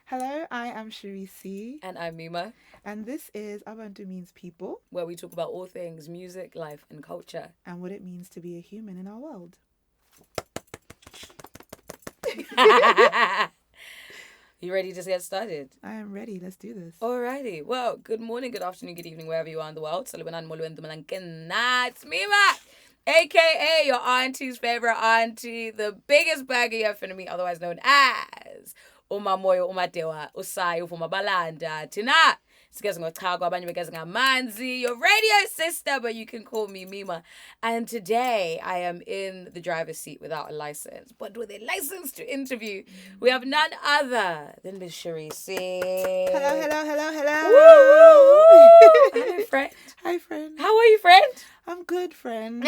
Hello, I am Charisse C, And I'm Mima, and this is Abantu means people where we talk about all things music, life, and culture. and what it means to be a human in our world. You ready to get started? I am ready. Let's do this. Alrighty. Well, good morning, good afternoon, good evening, wherever you are in the world. It's Mima, aka your auntie's favorite auntie, the biggest bag of your enemy, otherwise known as Mima Moyo, Umadewa, Usayo, Balanda, Tina. Manzi, your radio sister, but you can call me Mima. And today I am in the driver's seat without a license, but with a license to interview. We have none other than Miss Charisse C. Hello. Woo! Hello, friend. Hi, friend. How are you, friend? I'm good, friend.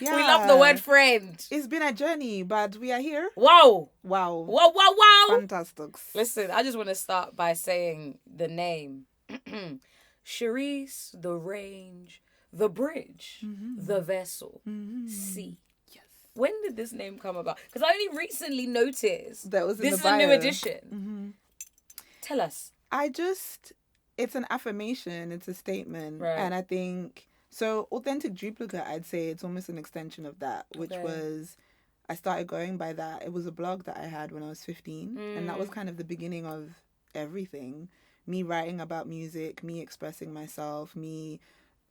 We love the word friend. It's been a journey, but we are here. Wow. Wow. Fantastic. Listen, I just want to start by saying the name. Charisse, the range, the bridge, the vessel, sea. Yes. When did this name come about? Because I only recently noticed that was in this the is bio. a new edition. Tell us. It's an affirmation, it's a statement. Right. And I think, so authentic duplicate, I'd say it's almost an extension of that, which was, I started going by that. It was a blog that I had when I was 15. And that was kind of the beginning of everything. Me writing about music, me expressing myself, me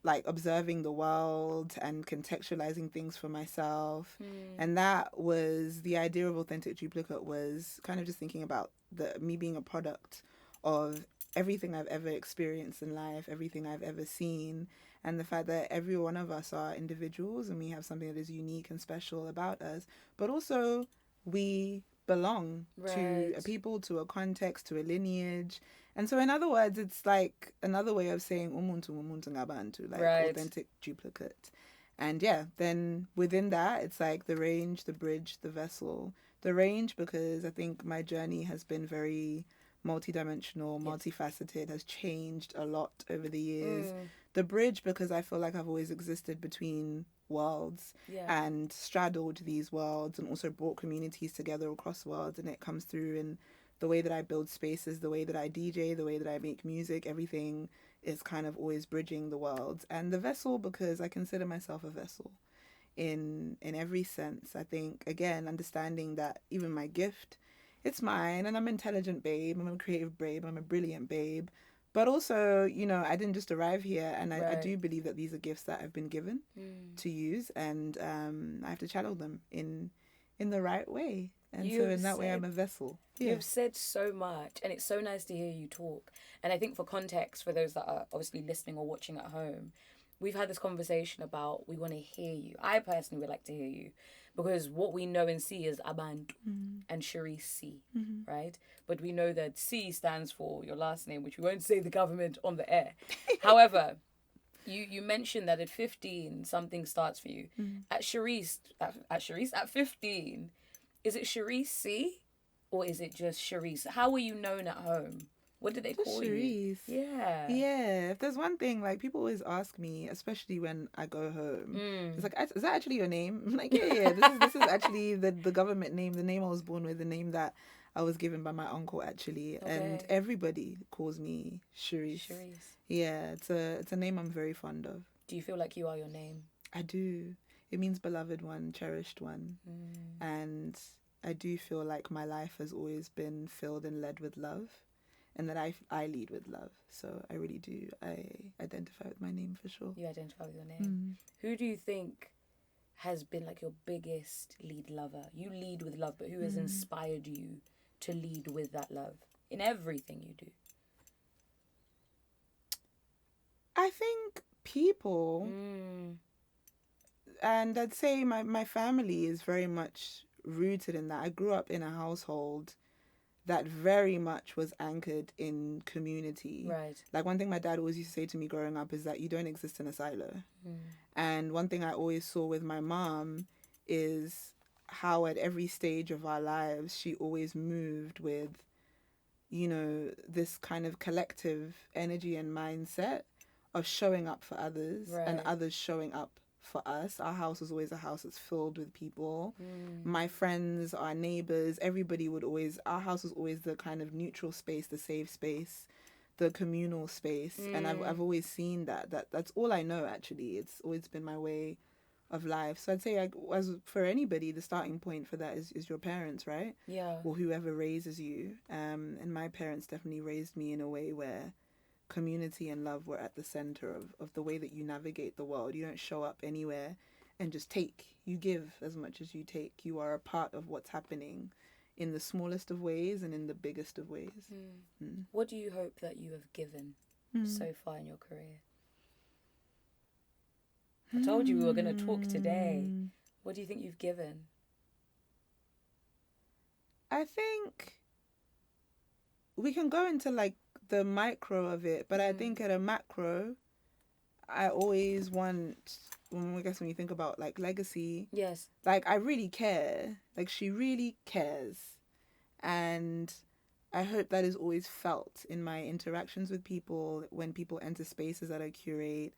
like observing the world and contextualizing things for myself. And that was the idea of authentic duplicate, was kind of just thinking about me being a product of everything I've ever experienced in life, everything I've ever seen, and the fact that every one of us are individuals and we have something that is unique and special about us, but also we belong to a people, to a context, to a lineage. And so in other words, it's like another way of saying umuntu ngabantu, like authentic duplicate. And then within that, it's like the range, the bridge, the vessel. The range, because I think my journey has been very multidimensional, multifaceted, has changed a lot over the years. The bridge, because I feel like I've always existed between worlds and straddled these worlds and also brought communities together across worlds, and it comes through in the way that I build spaces, the way that I DJ, the way that I make music. Everything is kind of always bridging the worlds. And the vessel, because I consider myself a vessel in every sense. I think, again, understanding that even my gift, it's mine, and I'm an intelligent babe, I'm a creative babe, I'm a brilliant babe. But also, I didn't just arrive here, and I do believe that these are gifts that I've been given to use, and I have to channel them in the right way. And so in that way, I'm a vessel. You've said so much, and it's so nice to hear you talk. And I think for context, for those that are obviously listening or watching at home, we've had this conversation about we want to hear you. I personally would like to hear you, because what we know and see is Abantu and Charisse C, right? But we know that C stands for your last name, which we won't say the government on the air. However, you mentioned that at 15 something starts for you. At 15, is it Charisse C or is it just Charisse? How were you known at home? What did they call you? Yeah. If there's one thing, like, people always ask me, especially when I go home, it's like, is that actually your name? I'm like, yeah. This is actually the government name, the name I was born with, the name that I was given by my uncle, actually. Okay. And everybody calls me Charisse. Yeah, it's a name I'm very fond of. Do you feel like you are your name? I do. It means beloved one, cherished one. And I do feel like my life has always been filled and led with love. And that I lead with love. So I really do. I identify with my name for sure. You identify with your name. Who do you think has been like your biggest lead lover? You lead with love, but who has inspired you to lead with that love in everything you do? I think people. And I'd say my family is very much rooted in that. I grew up in a household that very much was anchored in community. Right. Like, one thing my dad always used to say to me growing up is that you don't exist in a silo. And one thing I always saw with my mom is how at every stage of our lives, she always moved with, this kind of collective energy and mindset of showing up for others and others showing up for us. Our house was always a house that's filled with people. My friends, our neighbors, everybody would always, our house was always the kind of neutral space, the safe space, the communal space. And I've always seen that's all I know, actually. It's always been my way of life. So I'd say, as for anybody, the starting point for that is your parents, right? Yeah. Or whoever raises you. And my parents definitely raised me in a way where community and love were at the center of the way that you navigate the world. You don't show up anywhere and just take. You give as much as you take. You are a part of what's happening in the smallest of ways and in the biggest of ways. What do you hope that you have given so far in your career? I told you we were going to talk today. What do you think you've given? I think we can go into like the micro of it, but I think at a macro, I always want, I guess when you think about like legacy, yes, like I really care, like she really cares, and I hope that is always felt in my interactions with people, when people enter spaces that I curate,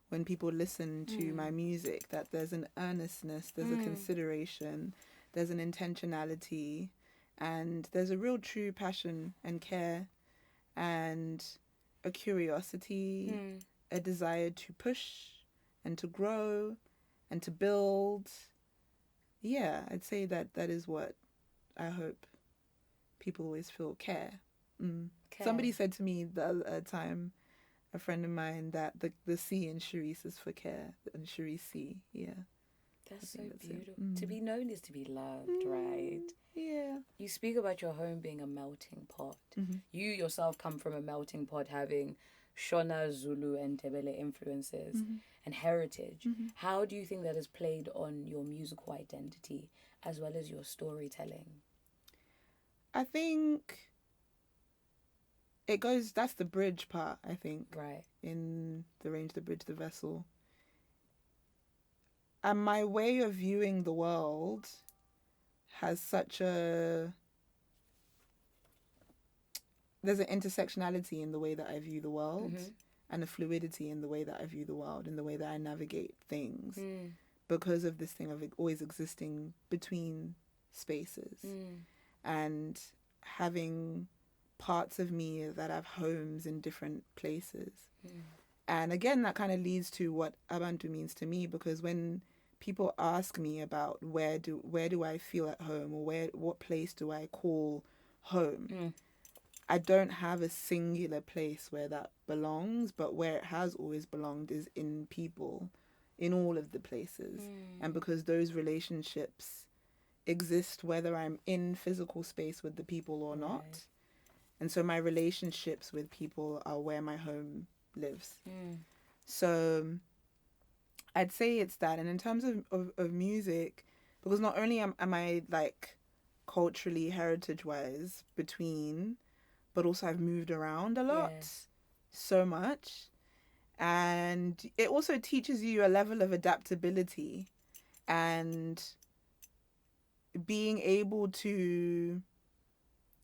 when people listen to my music, that there's an earnestness, there's a consideration, there's an intentionality, and there's a real true passion and care, and a curiosity, a desire to push and to grow and to build. Yeah, I'd say that is what I hope people always feel, care. Care. Somebody said to me the other time, a friend of mine, that the C in Charisse is for care, and Charisse C, yeah. That's so beautiful. To be known is to be loved, right? Yeah. You speak about your home being a melting pot. You yourself come from a melting pot, having Shona, Zulu, and Tebele influences and heritage. How do you think that has played on your musical identity as well as your storytelling? I think it goes, that's the bridge part, I think. Right. In the range, the bridge, the vessel. And my way of viewing the world has such a... There's an intersectionality in the way that I view the world, and a fluidity in the way that I view the world, in the way that I navigate things, because of this thing of always existing between spaces, and having parts of me that have homes in different places. And again, that kind of leads to what Abantu means to me, because when people ask me about where do I feel at home, or what place do I call home, I don't have a singular place where that belongs, but where it has always belonged is in people, in all of the places. And because those relationships exist whether I'm in physical space with the people or not. And so my relationships with people are where my home lives. So I'd say it's that. And in terms of music, because not only am I like culturally, heritage-wise between, but also I've moved around a lot, so much. And it also teaches you a level of adaptability and being able to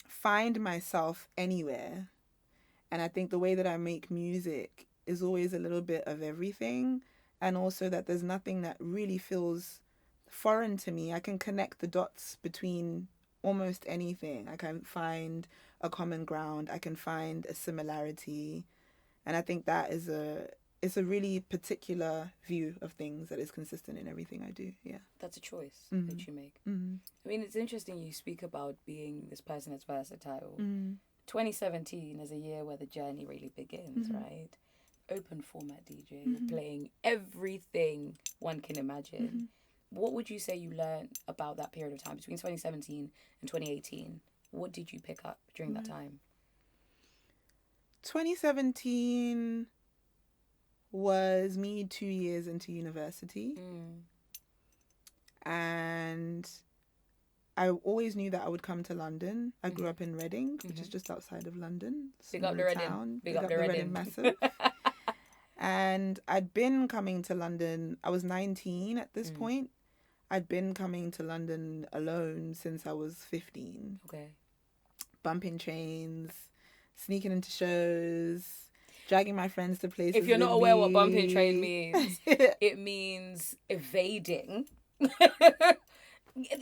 find myself anywhere. And I think the way that I make music is always a little bit of everything, and also that there's nothing that really feels foreign to me. I can connect the dots between almost anything. I can find a common ground. I can find a similarity. And I think that is it's a really particular view of things that is consistent in everything I do. Yeah. That's a choice that you make. I mean, it's interesting you speak about being this person that's versatile. 2017 is a year where the journey really begins, right? Open format DJ, you're playing everything one can imagine. What would you say you learned about that period of time between 2017 and 2018? What did you pick up during that time? 2017 was me 2 years into university. And I always knew that I would come to London. I grew up in Reading, which is just outside of London. Big up the Reading. Big up the Reading massive. And I'd been coming to London. I was 19 at this point. I'd been coming to London alone since I was 15. Okay. Bumping trains, sneaking into shows, dragging my friends to places. If you're not with aware me. what bumping train means, it means evading.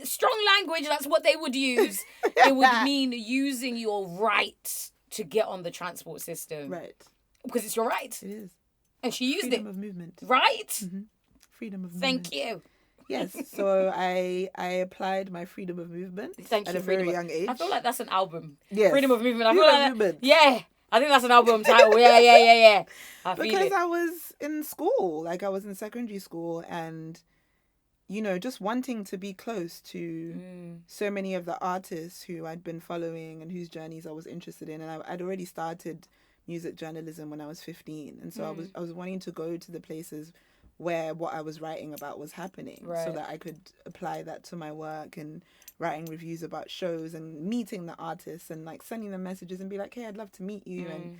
Strong language, that's what they would use. It would mean using your right to get on the transport system. Right. Because it's your right. It is. And she used Freedom it. of movement. Right? Mm-hmm. Freedom of Thank movement. you. Yes, so I applied my freedom of movement at a very young age. I feel like that's an album. Yes. Freedom of movement. I Freedom feel of like movement. yeah. I think that's an album title. Yeah. Because I was in school, like I was in secondary school, and you know, just wanting to be close to so many of the artists who I'd been following and whose journeys I was interested in, and I'd already started music journalism when I was 15, and so I was wanting to go to the places where what I was writing about was happening, so that I could apply that to my work and writing reviews about shows and meeting the artists and like sending them messages and be like, hey, I'd love to meet you. And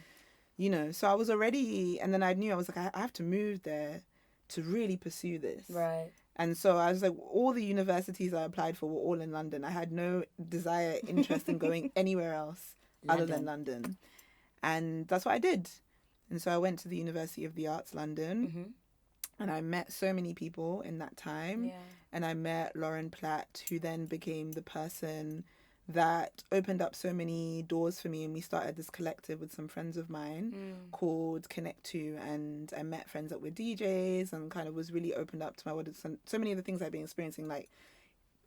you know, so I was already, and then I knew I was like, I have to move there to really pursue this. Right. And so I was like, all the universities I applied for were all in London. I had no desire, interest in going anywhere else other than London. And that's what I did. And so I went to the University of the Arts London. And I met so many people in that time. Yeah. And I met Lauren Platt, who then became the person that opened up so many doors for me. And we started this collective with some friends of mine called Connect To. And I met friends that were DJs and kind of was really opened up to my world. So many of the things I've been experiencing, like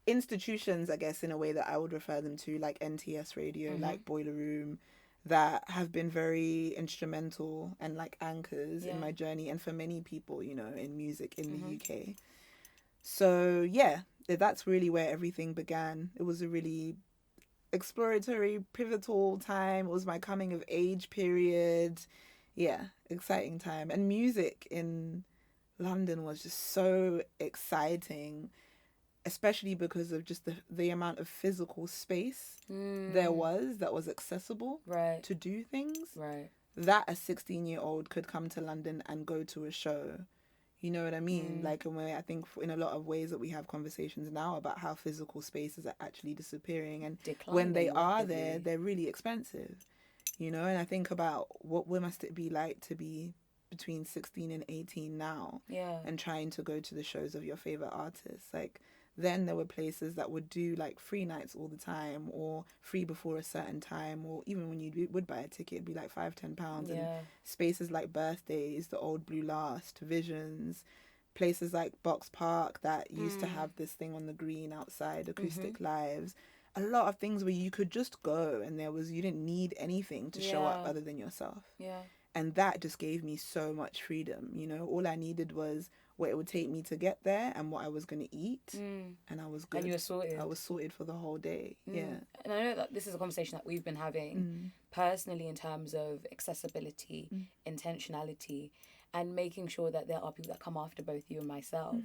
institutions, I guess, in a way that I would refer them to, like NTS Radio, like Boiler Room, that have been very instrumental and like anchors in my journey and for many people, you know, in music in the UK. So yeah, that's really where everything began. It was a really exploratory, pivotal time. It was my coming of age period. Yeah, exciting time. And music in London was just so exciting, especially because of just the amount of physical space there was that was accessible to do things. Right. That a 16-year-old could come to London and go to a show. You know what I mean? Like, in a way, I think in a lot of ways that we have conversations now about how physical spaces are actually disappearing. And when they are there, they're really expensive. You know, and I think about what must it be like to be between 16 and 18 now. Yeah. And trying to go to the shows of your favorite artists. Like, then there were places that would do like free nights all the time, or free before a certain time, or even when you would buy a ticket, it'd be like £5-10. And spaces like Birthdays, the Old Blue Last, Visions, places like Box Park that used to have this thing on the green outside, Acoustic Lives. A lot of things where you could just go and you didn't need anything to show up other than yourself. Yeah. And that just gave me so much freedom. You know, all I needed was what it would take me to get there and what I was going to eat. And I was good. And you were sorted. I was sorted for the whole day. Yeah. And I know that this is a conversation that we've been having personally in terms of accessibility, intentionality, and making sure that there are people that come after both you and myself.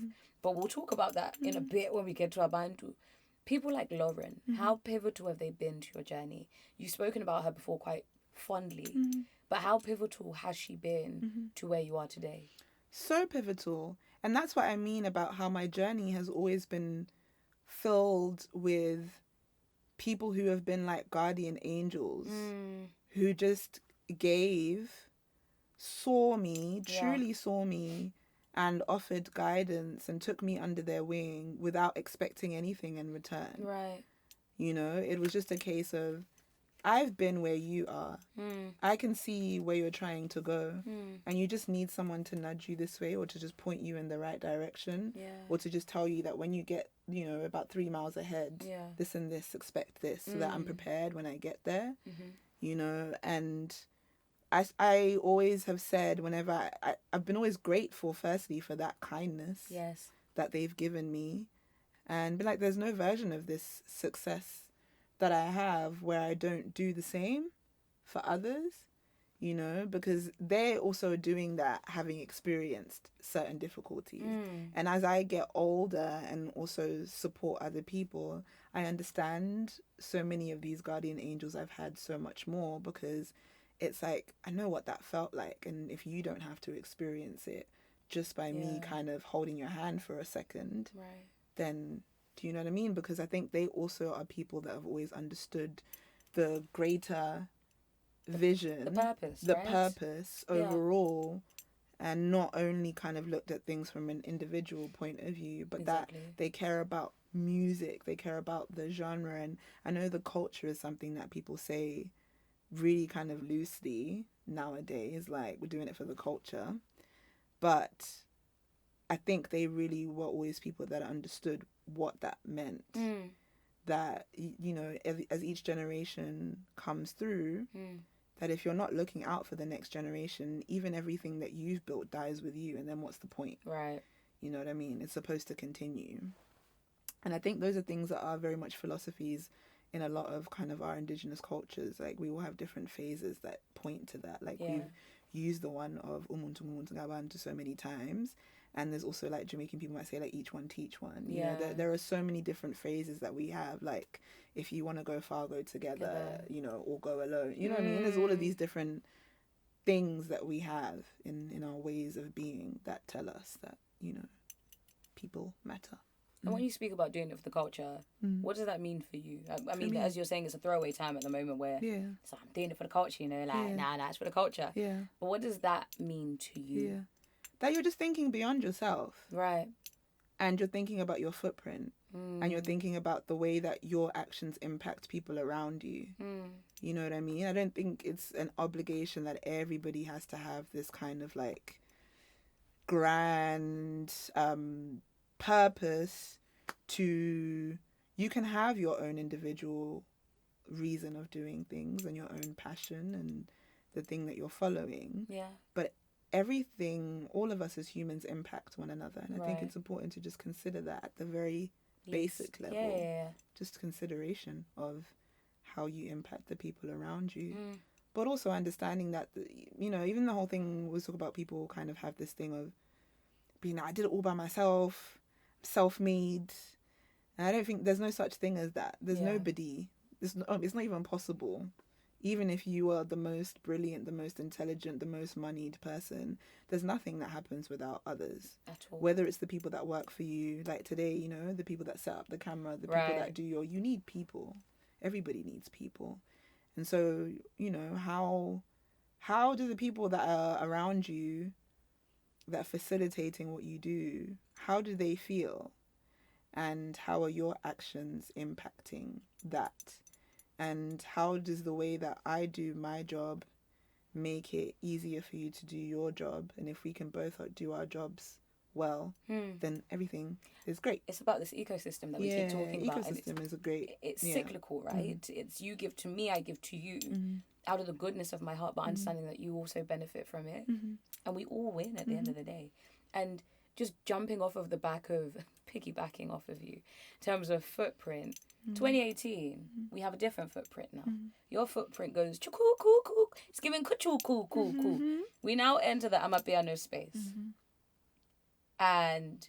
But we'll talk about that in a bit when we get to Abantu. People like Lauren, how pivotal have they been to your journey? You've spoken about her before quite fondly, but how pivotal has she been to where you are today? So pivotal. And that's what I mean about how my journey has always been filled with people who have been like guardian angels, who just saw me, truly saw me, and offered guidance and took me under their wing without expecting anything in return. Right. You know, it was just a case of, I've been where you are. I can see where you're trying to go. And you just need someone to nudge you this way, or to just point you in the right direction. Or to just tell you that when you get, you know, about 3 miles ahead, this and this, expect this, so that I'm prepared when I get there. You know, and I always have said, whenever I've been always grateful, firstly, for that kindness that they've given me. And be like, there's no version of this success that I have where I don't do the same for others, you know, because they're also doing that, having experienced certain difficulties. And as I get older and also support other people, I understand so many of these guardian angels I've had so much more, because it's like, I know what that felt like. And if you don't have to experience it just by me kind of holding your hand for a second, then... Do you know what I mean? Because I think they also are people that have always understood the greater vision, the purpose, the right? purpose overall, and not only kind of looked at things from an individual point of view, but that they care about music, they care about the genre. And I know the culture is something that people say really kind of loosely nowadays, like we're doing it for the culture, but I think they really were always people that understood what that meant. That, you know, as each generation comes through, that if you're not looking out for the next generation, even everything that you've built dies with you, and then what's the point? Right. You know what I mean? It's supposed to continue. And I think those are things that are very much philosophies in a lot of kind of our indigenous cultures. Like, we all have different phases that point to that. Like, we've used the one of Umuntu Abantu so many times. And there's also, like, Jamaican people might say, like, each one teach one. You know, there are so many different phrases that we have. Like, if you want to go far, go together, you know, or go alone. You know what I mean? There's all of these different things that we have in our ways of being that tell us that, you know, people matter. And when you speak about doing it for the culture, what does that mean for you? I mean, as you're saying, it's a throwaway time at the moment where it's like, I'm doing it for the culture, you know, like, nah, it's for the culture. Yeah. But what does that mean to you? Yeah. That you're just thinking beyond yourself. Right. And you're thinking about your footprint. And you're thinking about the way that your actions impact people around you. You know what I mean? I don't think it's an obligation that everybody has to have this kind of, like, grand purpose to... You can have your own individual reason of doing things and your own passion and the thing that you're following. Yeah. But everything, all of us as humans impact one another. And I think it's important to just consider that at the very basic level. Yeah. Just consideration of how you impact the people around you. But also understanding that, you know, even the whole thing was talk about people kind of have this thing of being, I did it all by myself, self-made. And I don't think there's no such thing as that. There's nobody. It's not even possible. Even if you are the most brilliant, the most intelligent, the most moneyed person, there's nothing that happens without others. At all. Whether it's the people that work for you, like today, you know, the people that set up the camera, the people that do you need people. Everybody needs people. And so, you know, how do the people that are around you, that are facilitating what you do, how do they feel? And how are your actions impacting that? And how does the way that I do my job make it easier for you to do your job? And if we can both do our jobs well, then everything is great. It's about this ecosystem that we keep talking about. Ecosystem is a great... It's cyclical, right? It's you give to me, I give to you, out of the goodness of my heart, but understanding that you also benefit from it. And we all win at the end of the day. And just jumping off of the back of, piggybacking off of you, in terms of footprint, 2018, we have a different footprint now. Your footprint goes, choo-coo-coo-coo. It's giving ka-choo-coo-coo-coo. We now enter the Amapiano space. And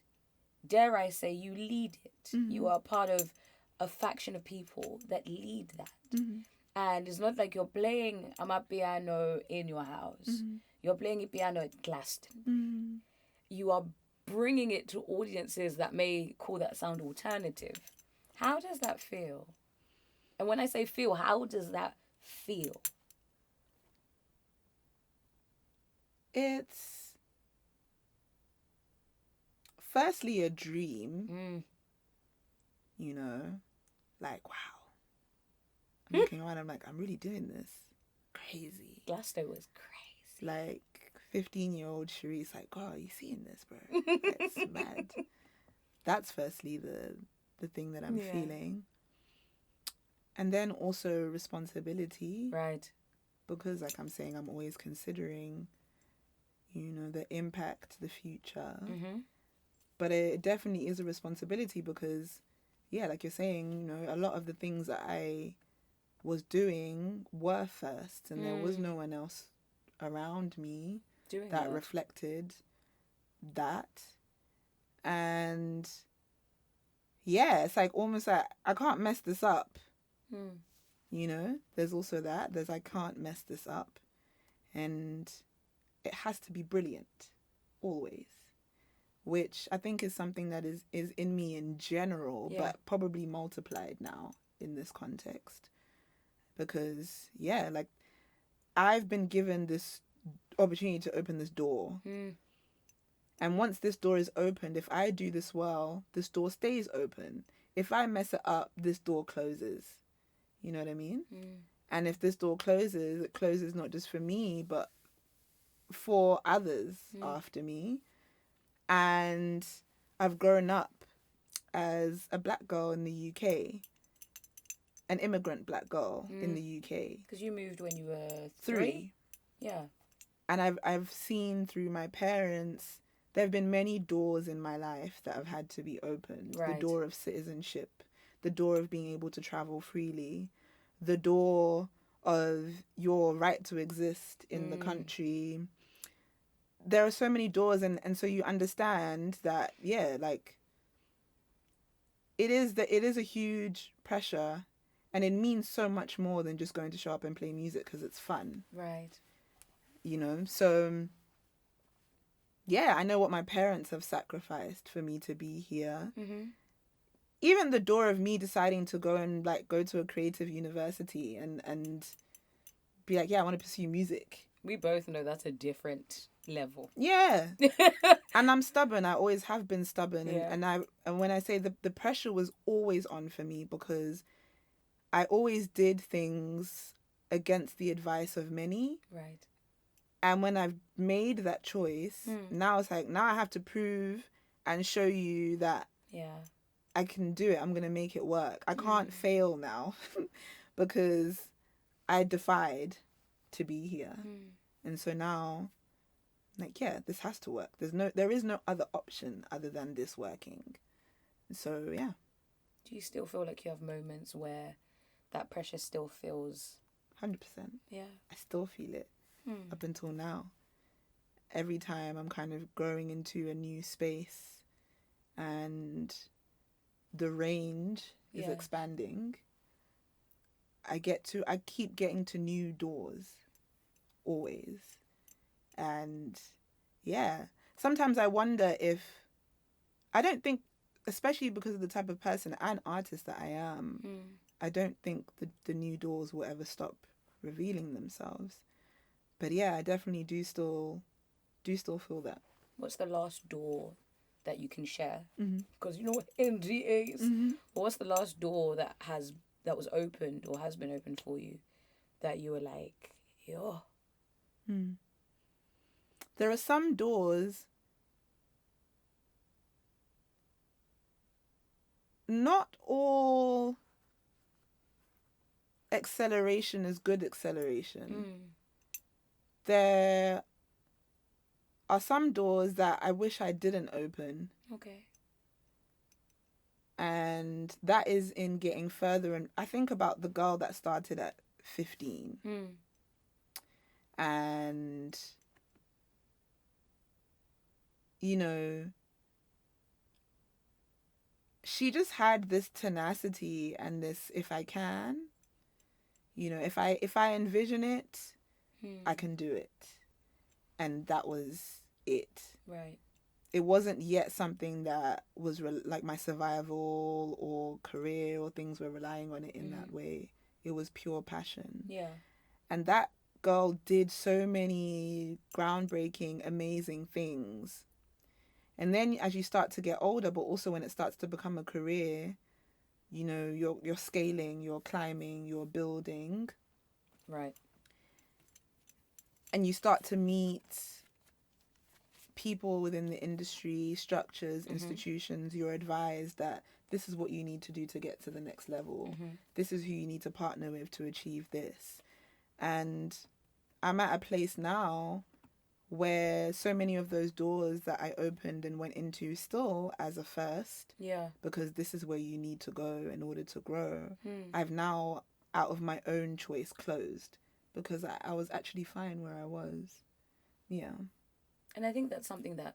dare I say, you lead it. You are part of a faction of people that lead that. And it's not like you're playing Amapiano in your house. You're playing a piano at Glaston. You are bringing it to audiences that may call that sound alternative. How does that feel? And when I say feel, how does that feel? It's firstly a dream. You know, like, wow. I'm looking around, I'm like, I'm really doing this. Crazy. Glasgow was crazy. Like, 15-year-old Charisse, like, oh, are you seeing this, bro? It's mad. That's firstly the thing that I'm feeling. And then also responsibility. Right. Because, like I'm saying, I'm always considering, you know, the impact, the future. But it definitely is a responsibility because, yeah, like you're saying, you know, a lot of the things that I was doing were first, and there was no one else around me doing that reflected that. And yeah, it's like almost like I can't mess this up. You know, there's also that. There's I can't mess this up. And it has to be brilliant, always. Which I think is something that is in me in general, but probably multiplied now in this context. Because, yeah, like, I've been given this opportunity to open this door. And once this door is opened, if I do this well, this door stays open. If I mess it up, this door closes. You know what I mean? And if this door closes, it closes not just for me, but for others after me. And I've grown up as a black girl in the UK, an immigrant black girl in the UK. Because you moved when you were 3. Yeah. And I've seen through my parents, there have been many doors in my life that have had to be opened. Right. The door of citizenship, the door of being able to travel freely, the door of your right to exist in the country. There are so many doors, and so you understand that, yeah, like, it is a huge pressure, and it means so much more than just going to show up and play music because it's fun. Right. You know, so yeah, I know what my parents have sacrificed for me to be here. Even the door of me deciding to go to a creative university and be like, yeah, I want to pursue music. We both know that's a different level. Yeah. And I'm stubborn. I always have been stubborn. Yeah. And when I say the pressure was always on for me, because I always did things against the advice of many. Right. And when I've made that choice, now it's like, now I have to prove and show you that I can do it. I'm going to make it work. I can't fail now because I defied to be here. And so now, like, yeah, this has to work. There is no other option other than this working. So, yeah. Do you still feel like you have moments where that pressure still feels... 100%. Yeah. I still feel it up until now. Every time I'm kind of growing into a new space and the range is expanding, I keep getting to new doors, always. And yeah, sometimes I wonder I don't think, especially because of the type of person and artist that I am, I don't think the new doors will ever stop revealing themselves. But yeah, I definitely do still feel that. What's the last door that you can share? Because you know what NDAs. But what's the last door that was opened or has been opened for you that you were like, yo? There are some doors. Not all acceleration is good acceleration. There are some doors that I wish I didn't open. Okay. And that is in getting further. And I think about the girl that started at 15. And, you know, she just had this tenacity and this, if I can, you know, if I envision it, I can do it. And that was it. Right. It wasn't yet something that was like my survival or career or things were relying on it in that way. It was pure passion. Yeah. And that girl did so many groundbreaking, amazing things. And then as you start to get older, but also when it starts to become a career, you know, you're scaling, you're climbing, you're building. Right. And you start to meet people within the industry, structures, institutions. You're advised that this is what you need to do to get to the next level. This is who you need to partner with to achieve this. And I'm at a place now where so many of those doors that I opened and went into still as a first, because this is where you need to go in order to grow, I've now, out of my own choice, closed because I was actually fine where I was. Yeah. And I think that's something that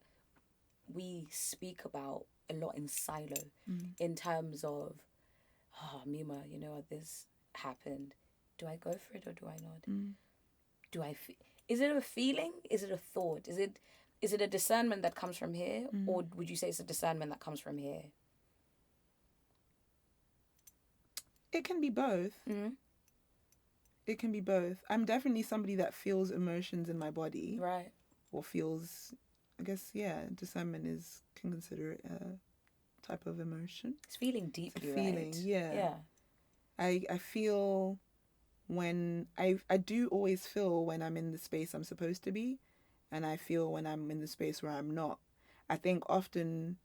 we speak about a lot in silo, in terms of, Mima, you know, this happened. Do I go for it or do I not? Do I is it a feeling? Is it a thought? Is it a discernment that comes from here? Or would you say it's a discernment that comes from here? It can be both. It can be both. I'm definitely somebody that feels emotions in my body. Right. Or feels, I guess, yeah, discernment can consider it a type of emotion. It's feeling deeply, it's a feeling, right? Yeah. Yeah. I feel when, I do always feel when I'm in the space I'm supposed to be, and I feel when I'm in the space where I'm not. I think often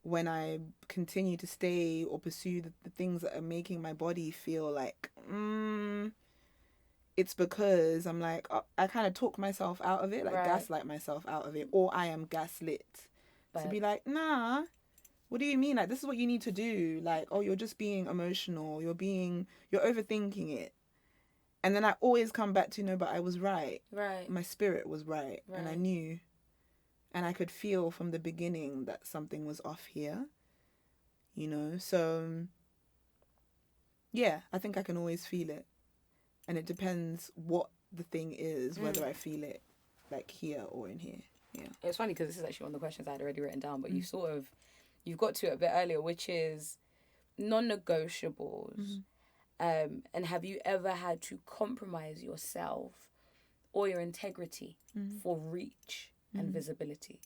when I continue to stay or pursue the things that are making my body feel like, it's because I'm like, I kind of talk myself out of it, like gaslight myself out of it, or I am gaslit. To be like, nah, what do you mean? Like, this is what you need to do. Like, oh, you're just being emotional. You're overthinking it. And then I always come back to, no, but I was right. Right. My spirit was right. And I knew. And I could feel from the beginning that something was off here. You know? So, yeah, I think I can always feel it. And it depends what the thing is, whether I feel it like here or in here. Yeah. It's funny because this is actually one of the questions I had already written down, but you've got to it a bit earlier, which is non-negotiables. And have you ever had to compromise yourself or your integrity for reach and visibility?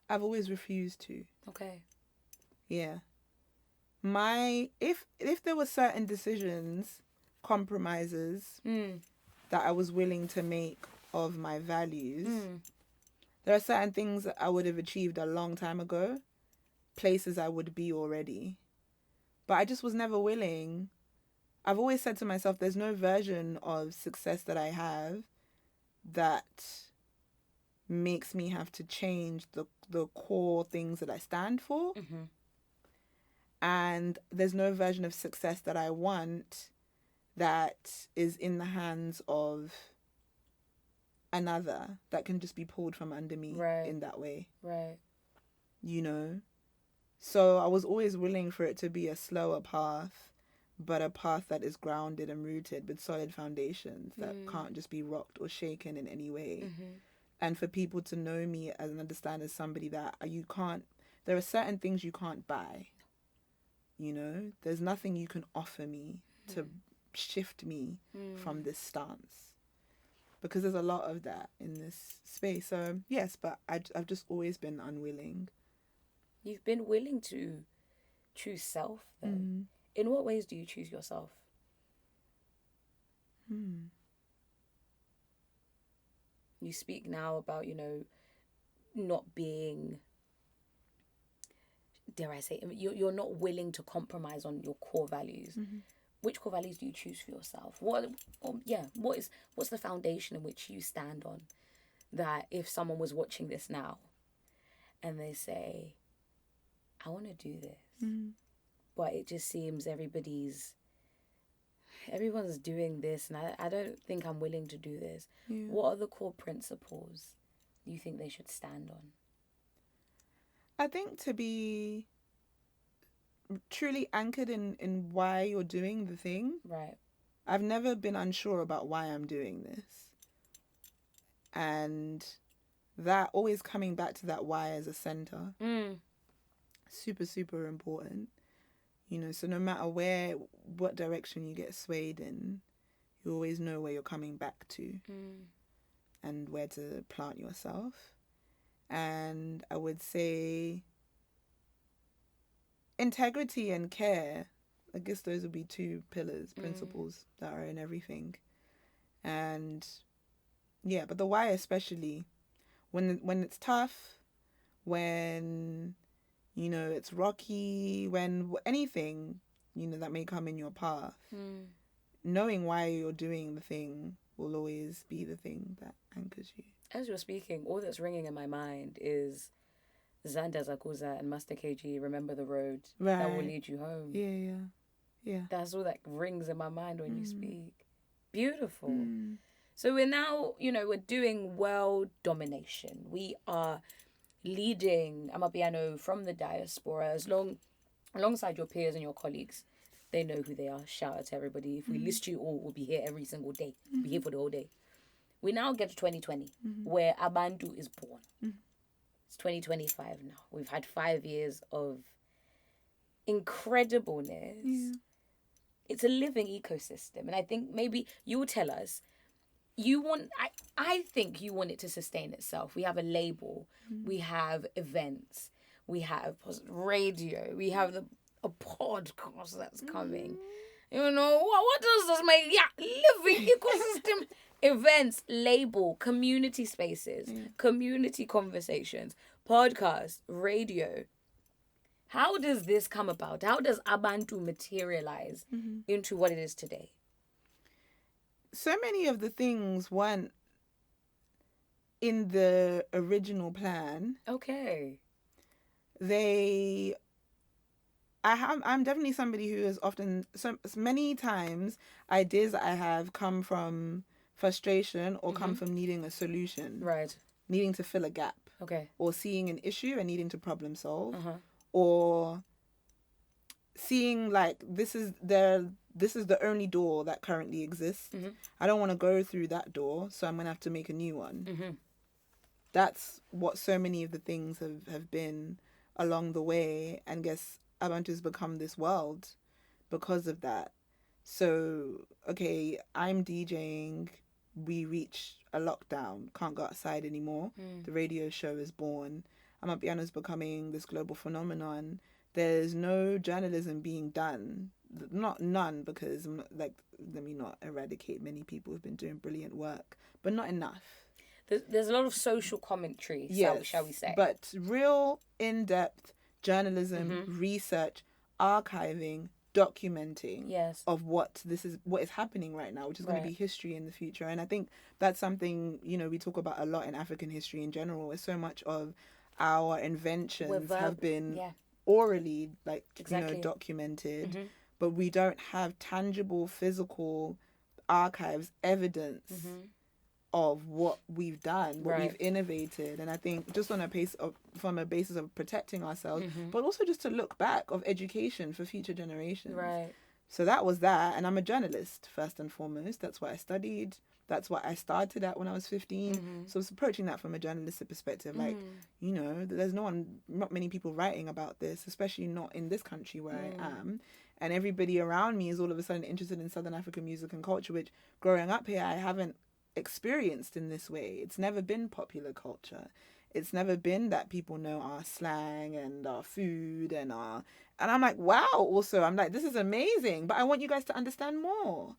I've always refused to. Okay. Yeah. If there were certain decisions, compromises that I was willing to make of my values, there are certain things that I would have achieved a long time ago, places I would be already. But I just was never willing. I've always said to myself, there's no version of success that I have that makes me have to change the core things that I stand for. And there's no version of success that I want that is in the hands of another that can just be pulled from under me in that way. Right. You know? So I was always willing for it to be a slower path, but a path that is grounded and rooted with solid foundations that can't just be rocked or shaken in any way. And for people to know me and understand as somebody that there are certain things you can't buy. You know, there's nothing you can offer me to shift me from this stance, because there's a lot of that in this space. So yes, but I've just always been unwilling. You've been willing to choose self then. In what ways do you choose yourself? You speak now about, not being, dare I say, you're not willing to compromise on your core values. Which core values do you choose for yourself? What's the foundation in which you stand on, that if someone was watching this now and they say, I want to do this, but it just seems everyone's doing this and I don't think I'm willing to do this. What are the core principles you think they should stand on? I think to be truly anchored in why you're doing the thing. Right. I've never been unsure about why I'm doing this. And that always coming back to that why as a center. Super, super important. So no matter what direction you get swayed in, you always know where you're coming back to and where to plant yourself. And I would say integrity and care. I guess those would be two pillars, principles that are in everything. And yeah, but the why especially, when it's tough, when it's rocky, when anything that may come in your path, knowing why you're doing the thing will always be the thing that anchors you. As you're speaking, all that's ringing in my mind is Zanda Zakuza and Master KG, Remember the Road that will lead you home. Yeah. That's all that rings in my mind when you speak. Beautiful. So we're now, we're doing world domination. We are leading Amapiano from the diaspora alongside your peers and your colleagues. They know who they are. Shout out to everybody. If we list you all, we'll be here every single day. We'll be here for the whole day. We now get to 2020, where Abantu is born. It's 2025 now. We've had 5 years of incredibleness. it's a living ecosystem. And I think maybe you'll tell us, I think you want it to sustain itself. We have a label, we have events, we have radio, we have a podcast that's coming. You know, what does this make? Yeah, living ecosystem, events, label, community spaces, community conversations, podcast, radio. How does this come about? How does Abantu materialize into what it is today? So many of the things weren't in the original plan. Okay. I'm definitely somebody who is often, so many times, ideas that I have come from frustration or come from needing a solution. Right. Needing to fill a gap. Okay. Or seeing an issue and needing to problem solve. Or seeing like this is the only door that currently exists. I don't want to go through that door, so I'm going to have to make a new one. That's what so many of the things have been along the way, and guess Abantu has become this world because of that. So, okay, I'm DJing, we reach a lockdown, can't go outside anymore. The radio show is born. Amapiano is becoming this global phenomenon. There's no journalism being done. Not none, because like, let me not eradicate many people who've been doing brilliant work, but not enough. There's a lot of social commentary, shall we say. But real in-depth journalism, research, archiving, documenting of what is happening right now, which is going to be history in the future. And I think that's something, you know, we talk about a lot in African history in general, where so much of our inventions have been orally, like, you know, documented, but we don't have tangible, physical archives, evidence of what we've done, what we've innovated. And I think just on from a basis of protecting ourselves, but also just to look back of education for future generations. Right. So that was that. And I'm a journalist, first and foremost. That's what I studied. That's what I started at when I was 15. So it's approaching that from a journalistic perspective. Like, you know, there's not many people writing about this, especially not in this country where I am. And everybody around me is all of a sudden interested in Southern African music and culture, which growing up here, I haven't experienced in this way. It's never been popular culture. It's never been that people know our slang and our food and I'm like, wow. Also, I'm like, this is amazing, but I want you guys to understand more,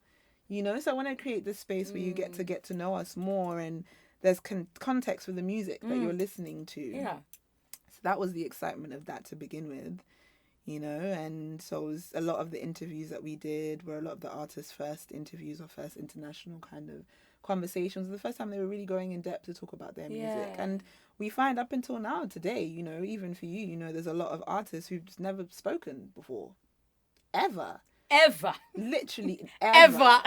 you know. So I want to create this space where you get to know us more, and there's context for the music that you're listening to. So that was the excitement of that to begin with, you know. And so it was a lot of the interviews that we did were a lot of the artists' first interviews or first international kind of conversations. The first time they were really going in depth to talk about their music. And we find up until now today, you know, even for you, you know, there's a lot of artists who've just never spoken before, ever literally ever.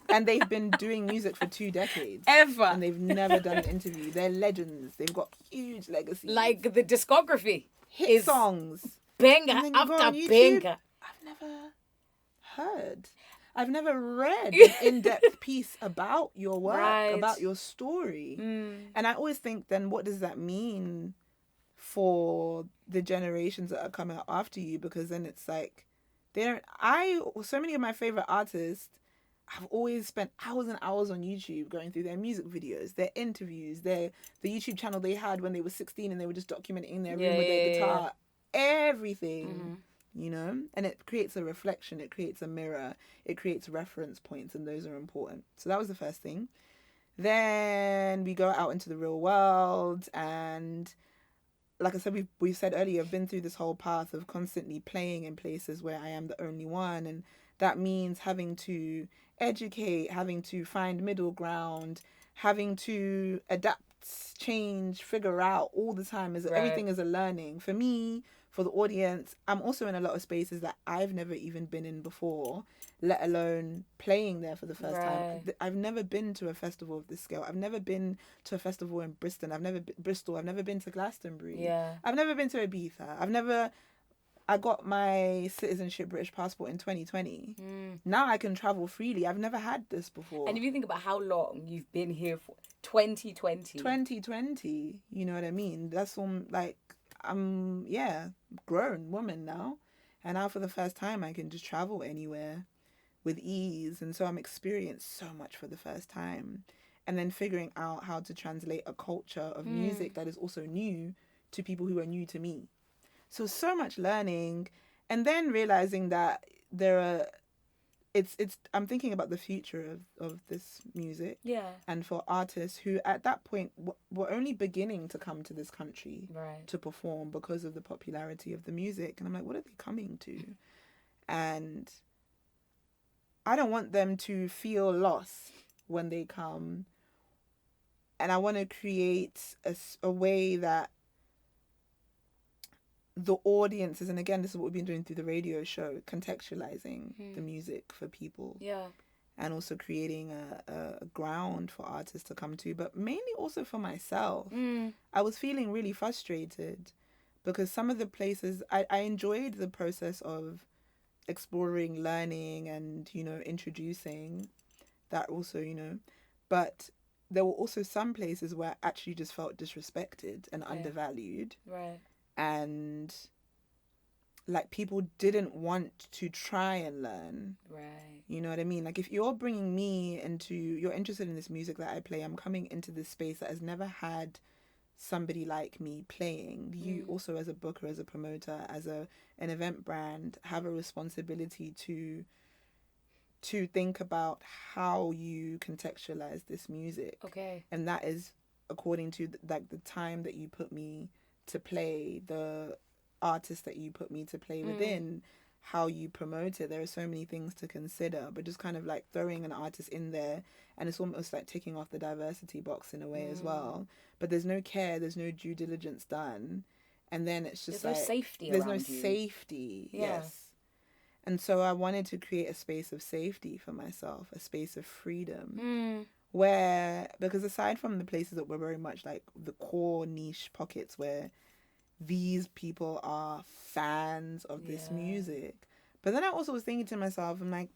And they've been doing music for 2 decades and they've never done an interview. They're legends. They've got huge legacy, like the discography, hit songs, banger after banger. I've never heard, I've never read an in-depth piece about your work, about your story. And I always think, then what does that mean for the generations that are coming up after you? Because then it's like, so many of my favorite artists have always spent hours and hours on YouTube going through their music videos, their interviews, the YouTube channel they had when they were 16 and they were just documenting their room with their guitar, everything. You know, and it creates a reflection, it creates a mirror, it creates reference points, and those are important. So that was the first thing. Then we go out into the real world, and like I said, we've said earlier, I've been through this whole path of constantly playing in places where I am the only one, and that means having to educate, having to find middle ground, having to adapt, change, figure out all the time. Everything is a learning. For me, for the audience, I'm also in a lot of spaces that I've never even been in before, let alone playing there for the first time. I've never been to a festival of this scale. I've never been to a festival in Bristol. I've never been to Glastonbury. I've never been to Ibiza. I got my citizenship British passport in 2020. Now I can travel freely. I've never had this before. And if you think about how long you've been here for, 2020. 2020, you know what I mean? That's like, I'm grown woman now, and now for the first time I can just travel anywhere. with ease. And so I'm experiencing so much for the first time. And then figuring out how to translate a culture of music that is also new to people who are new to me. So much learning. And then realizing that I'm thinking about the future of this music. Yeah. And for artists who at that point were only beginning to come to this country Right. to perform because of the popularity of the music. And I'm like, what are they coming to? And I don't want them to feel lost when they come. And I want to create a way that the audiences, and again, this is what we've been doing through the radio show, contextualizing the music for people. Yeah. And also creating a ground for artists to come to, but mainly also for myself. I was feeling really frustrated because some of the places, I enjoyed the process of exploring, learning, and, introducing that also, but there were also some places where I actually just felt disrespected and undervalued. Right. And like people didn't want to try and learn. Right. You know what I mean? Like if you're bringing me you're interested in this music that I play, I'm coming into this space that has never had somebody like me playing. You also, as a booker, as a promoter, as an event brand, have a responsibility to think about how you contextualize this music. Okay. And that is according to the time that you put me to play, the artist that you put me to play within, how you promote it. There are so many things to consider, but just kind of like throwing an artist in there, and it's almost like ticking off the diversity box in a way as well. But there's no care, there's no due diligence done, and then it's just there's like no safety there's around no you. safety. Yeah. Yes. And so I wanted to create a space of safety for myself, a space of freedom. Where, because aside from the places that were very much like the core niche pockets where these people are fans of this music, but then I also was thinking to myself, I'm like,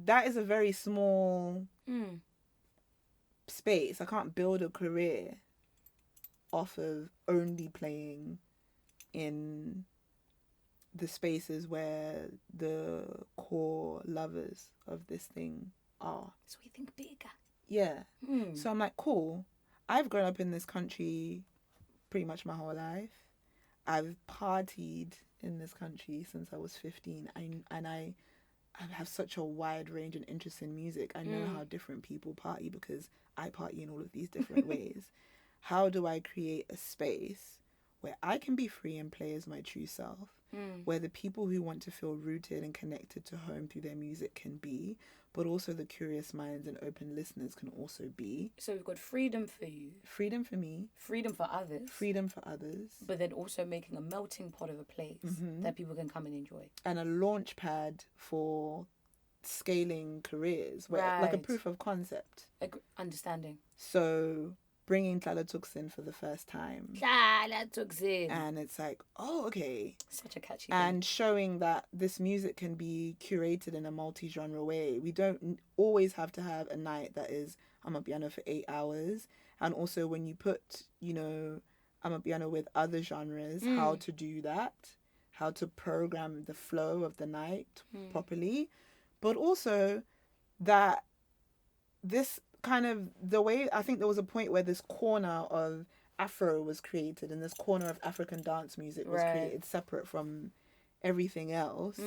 that is a very small space. I can't build a career off of only playing in the spaces where the core lovers of this thing are. So we think bigger. Yeah. So I'm like, cool. I've grown up in this country pretty much my whole life. I've partied in this country since I was 15. I have such a wide range and interest in music. I know how different people party because I party in all of these different ways. How do I create a space where I can be free and play as my true self, where the people who want to feel rooted and connected to home through their music can be, but also the curious minds and open listeners can also be. So we've got freedom for you. Freedom for me. Freedom for others. Freedom for others. But then also making a melting pot of a place that people can come and enjoy. And a launch pad for scaling careers, where, like a proof of concept. Understanding. So bringing Dlala Thukzin for the first time. Dlala Thukzin. And it's like, oh, okay. Such a catchy and showing that this music can be curated in a multi-genre way. We don't always have to have a night that is Amapiano for 8 hours. And also when you put, Amapiano with other genres, how to do that, how to program the flow of the night properly. But also that this kind of, the way, I think there was a point where this corner of Afro was created and this corner of African dance music was created separate from everything else,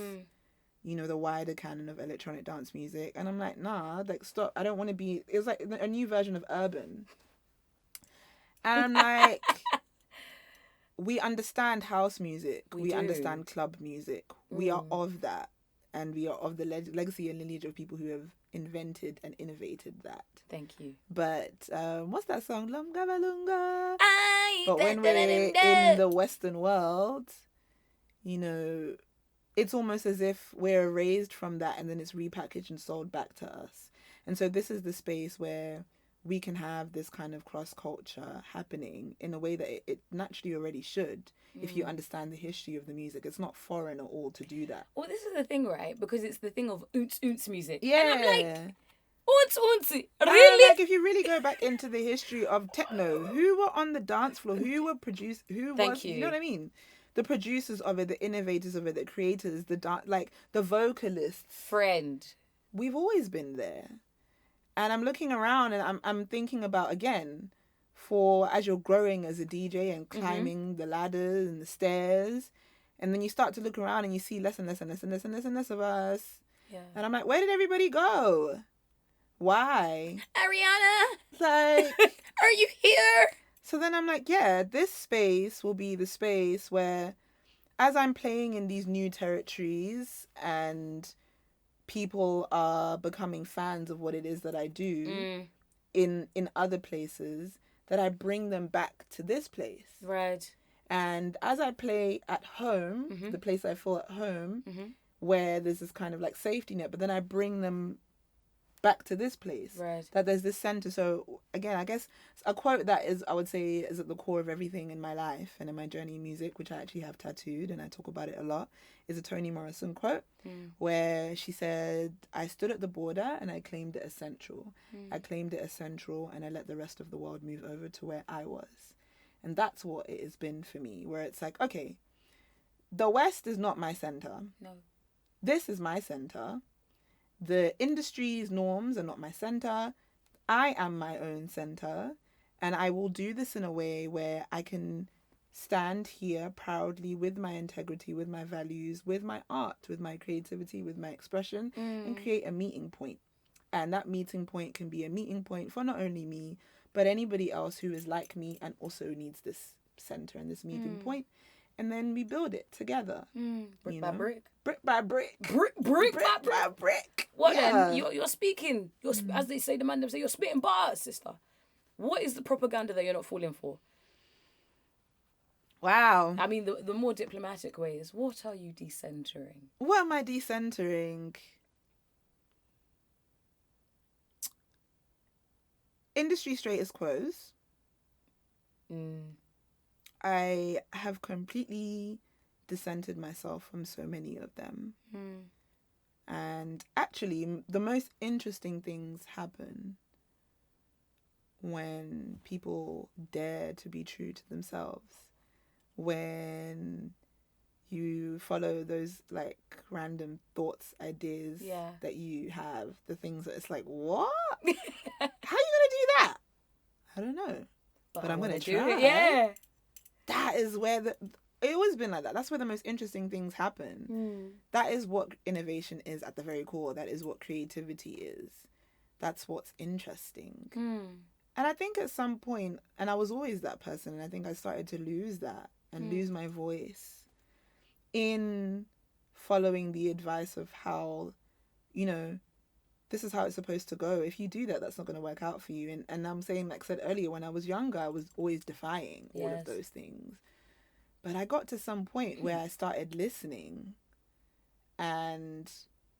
the wider canon of electronic dance music. And I'm like, nah, like, stop. I don't want to be, it was like a new version of urban. And I'm like, we understand house music. We understand club music. We are of that. And we are of the legacy and lineage of people who have invented and innovated that. Thank you. But what's that song? Lunga Balunga. But when we're in the Western world, it's almost as if we're erased from that and then it's repackaged and sold back to us. And so this is the space where we can have this kind of cross-culture happening in a way that it naturally already should. If you understand the history of the music, it's not foreign at all to do that. Well, this is the thing, right? Because it's the thing of oonts music. Yeah. And I'm like, oonts, really? Like, if you really go back into the history of techno, who were on the dance floor, who were produced, you know what I mean? the producers of it, the innovators of it, the creators, like the vocalists. Friend. We've always been there. And I'm looking around and I'm thinking about, again, for as you're growing as a DJ and climbing the ladders and the stairs, and then you start to look around and you see less and less and less and less and less and less of us. Yeah. And I'm like, where did everybody go? Why? Ariana! Like, are you here? So then I'm like, yeah, this space will be the space where, as I'm playing in these new territories and people are becoming fans of what it is that I do in other places, that I bring them back to this place. Right. And as I play at home, the place I feel at home, where there's this kind of like safety net, but then I bring them back to this place. Right. That there's this center. So again, I guess a quote that is, I would say, is at the core of everything in my life and in my journey in music, which I actually have tattooed and I talk about it a lot, is a Toni Morrison quote where she said, I stood at the border and I claimed it as central. I claimed it as central and I let the rest of the world move over to where I was. And that's what it has been for me, where it's like, okay, the West is not my center. No. This is my center. The industry's norms are not my center. I am my own center. And I will do this in a way where I can stand here proudly with my integrity, with my values, with my art, with my creativity, with my expression, and create a meeting point. And that meeting point can be a meeting point for not only me, but anybody else who is like me and also needs this center and this meeting point. And then we build it together. Brick by brick. Brick by brick. Brick by brick. What Yeah. then? You're speaking. As they say, the man them say, you're spitting bars, sister. What is the propaganda that you're not falling for? Wow. I mean, the more diplomatic way is, what are you decentering? What am I decentering? Industry status quos. I have completely dissented myself from so many of them. And actually, the most interesting things happen when people dare to be true to themselves. When you follow those like random thoughts, ideas that you have, the things that it's like, what? How are you going to do that? I don't know. But I'm going to try. It. Yeah. That is where it always been like that. That's where the most interesting things happen. That is what innovation is at the very core. That is what creativity is. That's what's interesting. And I think at some point, and I was always that person, and I think I started to lose that and lose my voice in following the advice of how, this is how it's supposed to go. If you do that, that's not going to work out for you. And I'm saying, like I said earlier, when I was younger, I was always defying all of those things. But I got to some point where I started listening and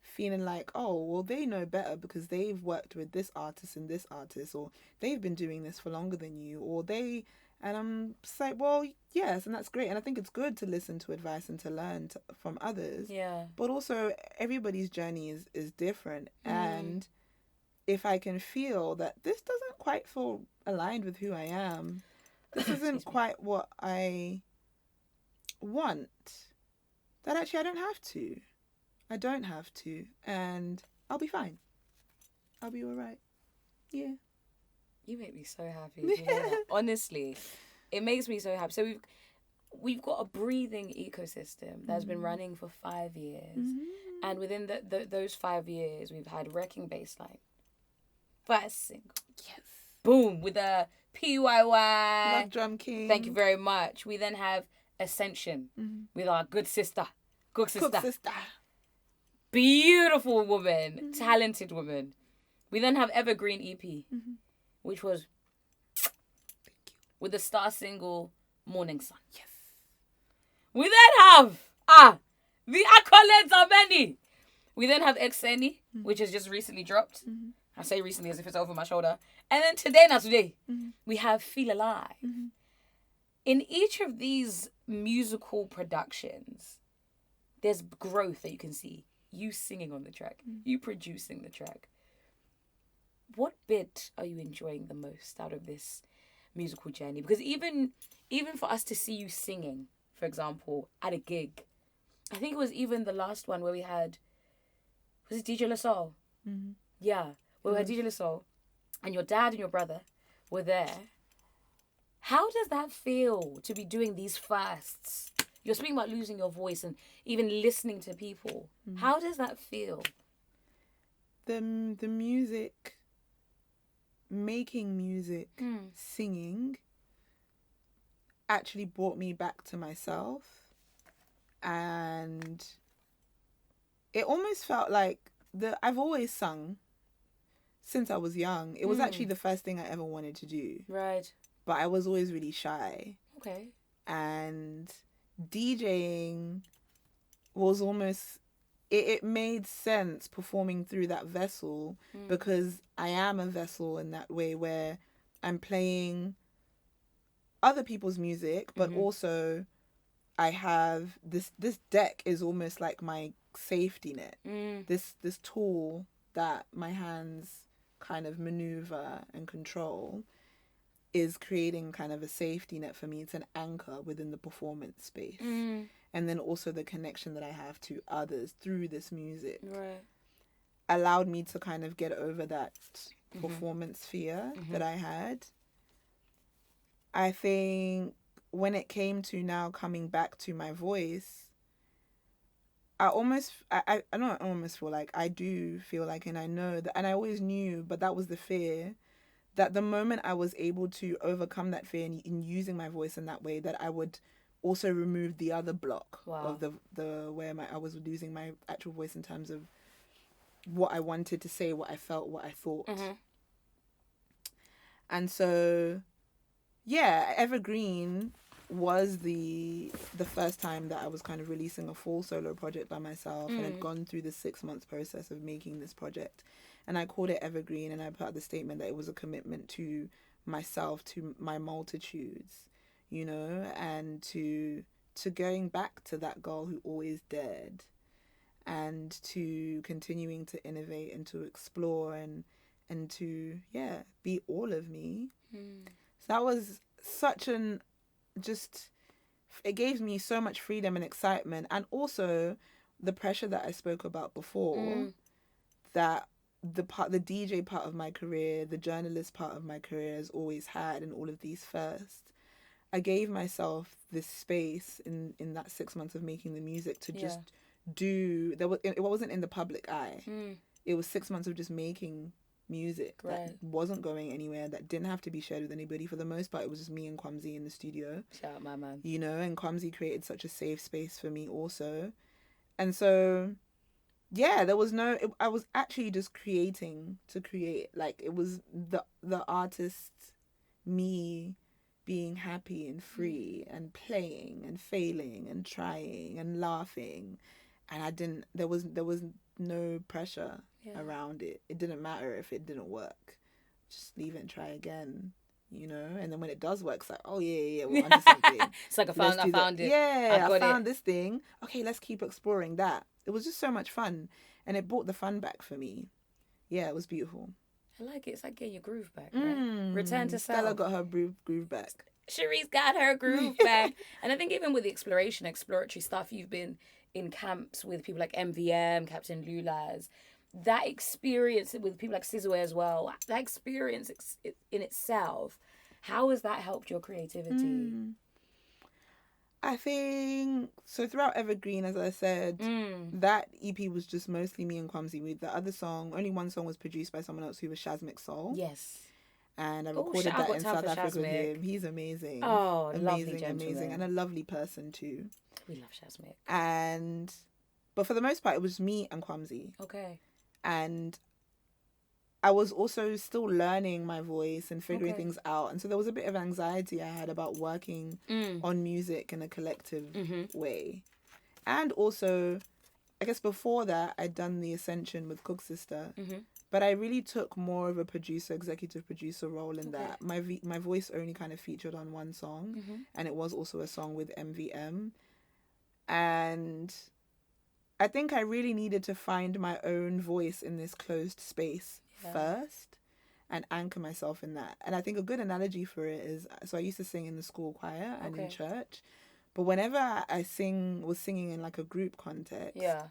feeling like, oh, well, they know better because they've worked with this artist and this artist, or they've been doing this for longer than you, or they... And I'm just like, well, yes, and that's great. And I think it's good to listen to advice and to learn from others. Yeah. But also, everybody's journey is different. And if I can feel that this doesn't quite feel aligned with who I am, this isn't quite what I want, that actually I don't have to. I don't have to. And I'll be fine. I'll be all right. Yeah. You make me so happy. You know that? Honestly, it makes me so happy. So we've got a breathing ecosystem that's been running for 5 years, and within those 5 years, we've had Wrecking Bassline, first single, boom, with a PYY, Love Drum King. Thank you very much. We then have Ascension with our good sister, Cook Sister, beautiful woman, talented woman. We then have Evergreen EP. Which was with the star single Morning Sun. Yes. We then have the accolades are many. We then have Exeni, which has just recently dropped. I say recently as if it's over my shoulder. And then today, we have Feel Alive. In each of these musical productions, there's growth that you can see. You singing on the track, you producing the track. What bit are you enjoying the most out of this musical journey? Because even for us to see you singing for example, at a gig. I think it was even the last one where we had, was it DJ LaSoul? Mm-hmm. Yeah, where we had DJ LaSoul, and your dad and your brother were there. How does that feel to be doing these firsts? You're speaking about losing your voice and even listening to people. Mm. How does that feel? The music, making music, singing, actually brought me back to myself. And it almost felt like I've always sung since I was young. It was actually the first thing I ever wanted to do. Right. But I was always really shy. Okay. And DJing was almost, it made sense performing through that vessel because I am a vessel in that way where I'm playing other people's music, but also I have this deck is almost like my safety net. This tool that my hands kind of maneuver and control is creating kind of a safety net for me. It's an anchor within the performance space. And then also the connection that I have to others through this music allowed me to kind of get over that performance fear that I had. I think when it came to now coming back to my voice, I don't almost feel like, I do feel like, and I know that, and I always knew, but that was the fear, that the moment I was able to overcome that fear in using my voice in that way, that I would also remove the other block of the where I was losing my actual voice in terms of what I wanted to say, what I felt, what I thought. And so, yeah, Evergreen was the first time that I was kind of releasing a full solo project by myself, and I'd gone through the 6 months process of making this project. And I called it Evergreen, and I put out the statement that it was a commitment to myself, to my multitudes, you know, and to going back to that girl who always dared, and to continuing to innovate and to explore and to, be all of me. So that was such it gave me so much freedom and excitement, and also the pressure that I spoke about before, that the DJ part of my career, the journalist part of my career has always had, and all of these first. I gave myself this space in that 6 months of making the music to just do. It wasn't in the public eye. It was 6 months of just making music that wasn't going anywhere, that didn't have to be shared with anybody. For the most part, it was just me and Kwamzi in the studio. Shout out my man. You know, and Kwamzi created such a safe space for me also. And so, yeah, there was I was actually just creating to create. Like, it was the artist, me, being happy and free and playing and failing and trying and laughing. And there was no pressure around it. It didn't matter if it didn't work. Just leave it and try again, you know? And then when it does work, it's like, oh, yeah, we're onto something. It's like I found it. Yeah, I found this thing. Okay, let's keep exploring that. It was just so much fun. And it brought the fun back for me. Yeah, it was beautiful. I like it. It's like getting your groove back, right? Return to self. Stella got her groove back. Charisse got her groove back. And I think even with the exploratory stuff, you've been in camps with people like MVM, Captain Lulas. That experience with people like Sizwe as well, that experience in itself, how has that helped your creativity? I think, so throughout Evergreen, as I said, that EP was just mostly me and Kwamzi. With the other song, only one song was produced by someone else, who was Shazmik Soul. Yes. And I recorded that in South Africa with him. He's amazing. Oh, amazing, amazing. And a lovely person too. We love Shazmik. But for the most part, it was me and Kwamzi. Okay. And I was also still learning my voice and figuring things out. And so there was a bit of anxiety I had about working on music in a collective way. And also, I guess before that, I'd done the Ascension with Cook Sister. But I really took more of a executive producer role in that. My voice only kind of featured on one song. And it was also a song with MVM. And I think I really needed to find my own voice in this closed space first and anchor myself in that. And I think a good analogy for it is, so I used to sing in the school choir and in church, But whenever I was singing in like a group context, Yeah.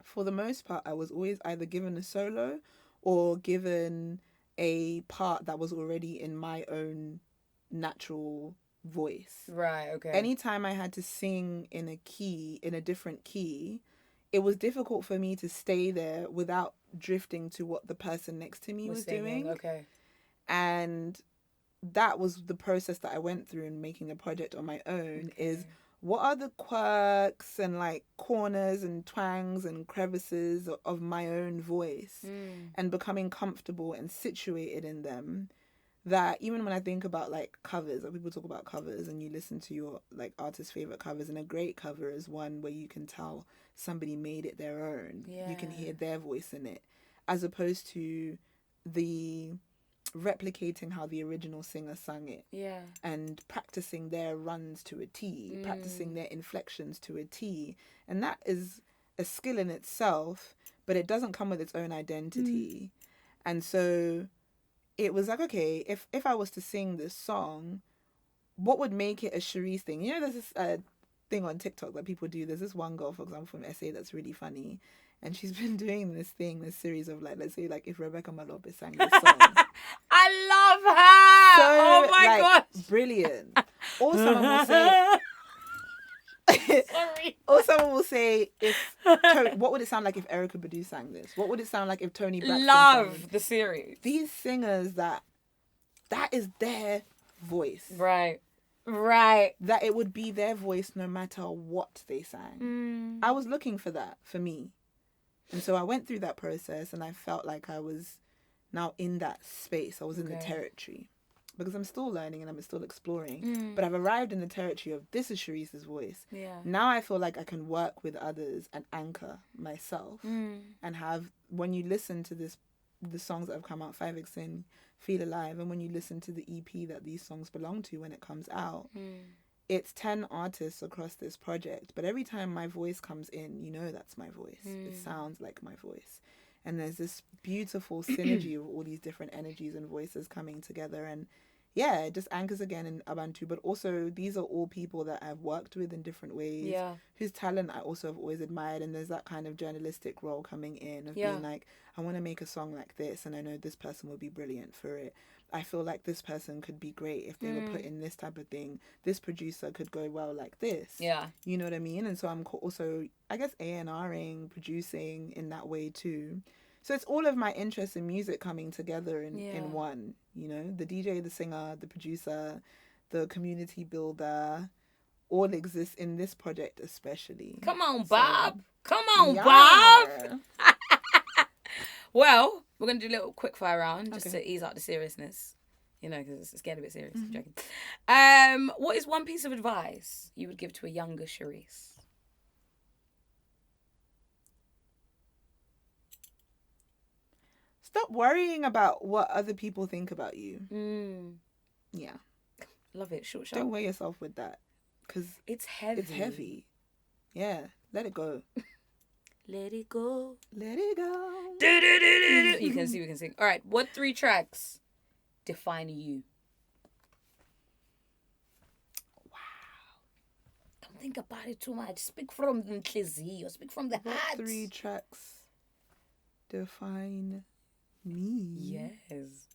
for the most part, I was always either given a solo or given a part that was already in my own natural voice. Right, okay. Anytime I had to sing in a different key, it was difficult for me to stay there without drifting to what the person next to me was doing. Okay. And that was the process that I went through in making the project on my own, is what are the quirks and like corners and twangs and crevices of my own voice, and becoming comfortable and situated in them, that even when I think about like covers, like people talk about covers and you listen to your like artist's favorite covers, and a great cover is one where you can tell somebody made it their own. Yeah. You can hear their voice in it, as opposed to the replicating how the original singer sung it. Yeah. And practicing their runs to a T, practicing their inflections to a T. And that is a skill in itself, but it doesn't come with its own identity. And so it was like, okay, if I was to sing this song, what would make it a Charisse thing? You know, there's this thing on TikTok that people do. There's this one girl, for example, from SA that's really funny. And she's been doing this series of like, let's say like if Rebecca Malope sang this song. I love her! So, oh my like, gosh! Brilliant. Or someone will say... Sorry. Or someone will say, what would it sound like if Erykah Badu sang this? What would it sound like if Toni Braxton sang this? Love the series. These singers that is their voice. Right. That it would be their voice no matter what they sang. I was looking for that for me. And so I went through that process, and I felt like I was now in that space. I was in the territory. Because I'm still learning and I'm still exploring. But I've arrived in the territory of, this is Charisse's voice. Yeah. Now I feel like I can work with others and anchor myself. And have, when you listen to the songs that have come out, 5X In, Feel Alive, and when you listen to the EP that these songs belong to when it comes out, it's 10 artists across this project. But every time my voice comes in, you know that's my voice. It sounds like my voice. And there's this beautiful synergy of all these different energies and voices coming together. And yeah, it just anchors again in Abantu. But also, these are all people that I've worked with in different ways, whose talent I also have always admired. And there's that kind of journalistic role coming in of being like, I want to make a song like this, and I know this person would be brilliant for it. I feel like this person could be great if they were put in this type of thing. This producer could go well like this. Yeah. You know what I mean? And so I'm also, I guess, A&Ring, producing in that way too. So it's all of my interests in music coming together in one, you know, the DJ, the singer, the producer, the community builder, all exists in this project especially. Come on, Bob. Come on, Bob. Well, we're going to do a little quick fire round just to ease out the seriousness. You know, because it's getting a bit serious. I'm joking. What is one piece of advice you would give to a younger Charisse? Stop worrying about what other people think about you. Yeah. Love it. Short. Don't weigh yourself with that. Because it's heavy. It's heavy. Yeah. Let it go. Let it go. Let it go. You can see we can sing. All right. What 3 tracks define you? Wow. Don't think about it too much. Speak from the Nhliziyo. Speak from the heart. What 3 tracks define me? Yes.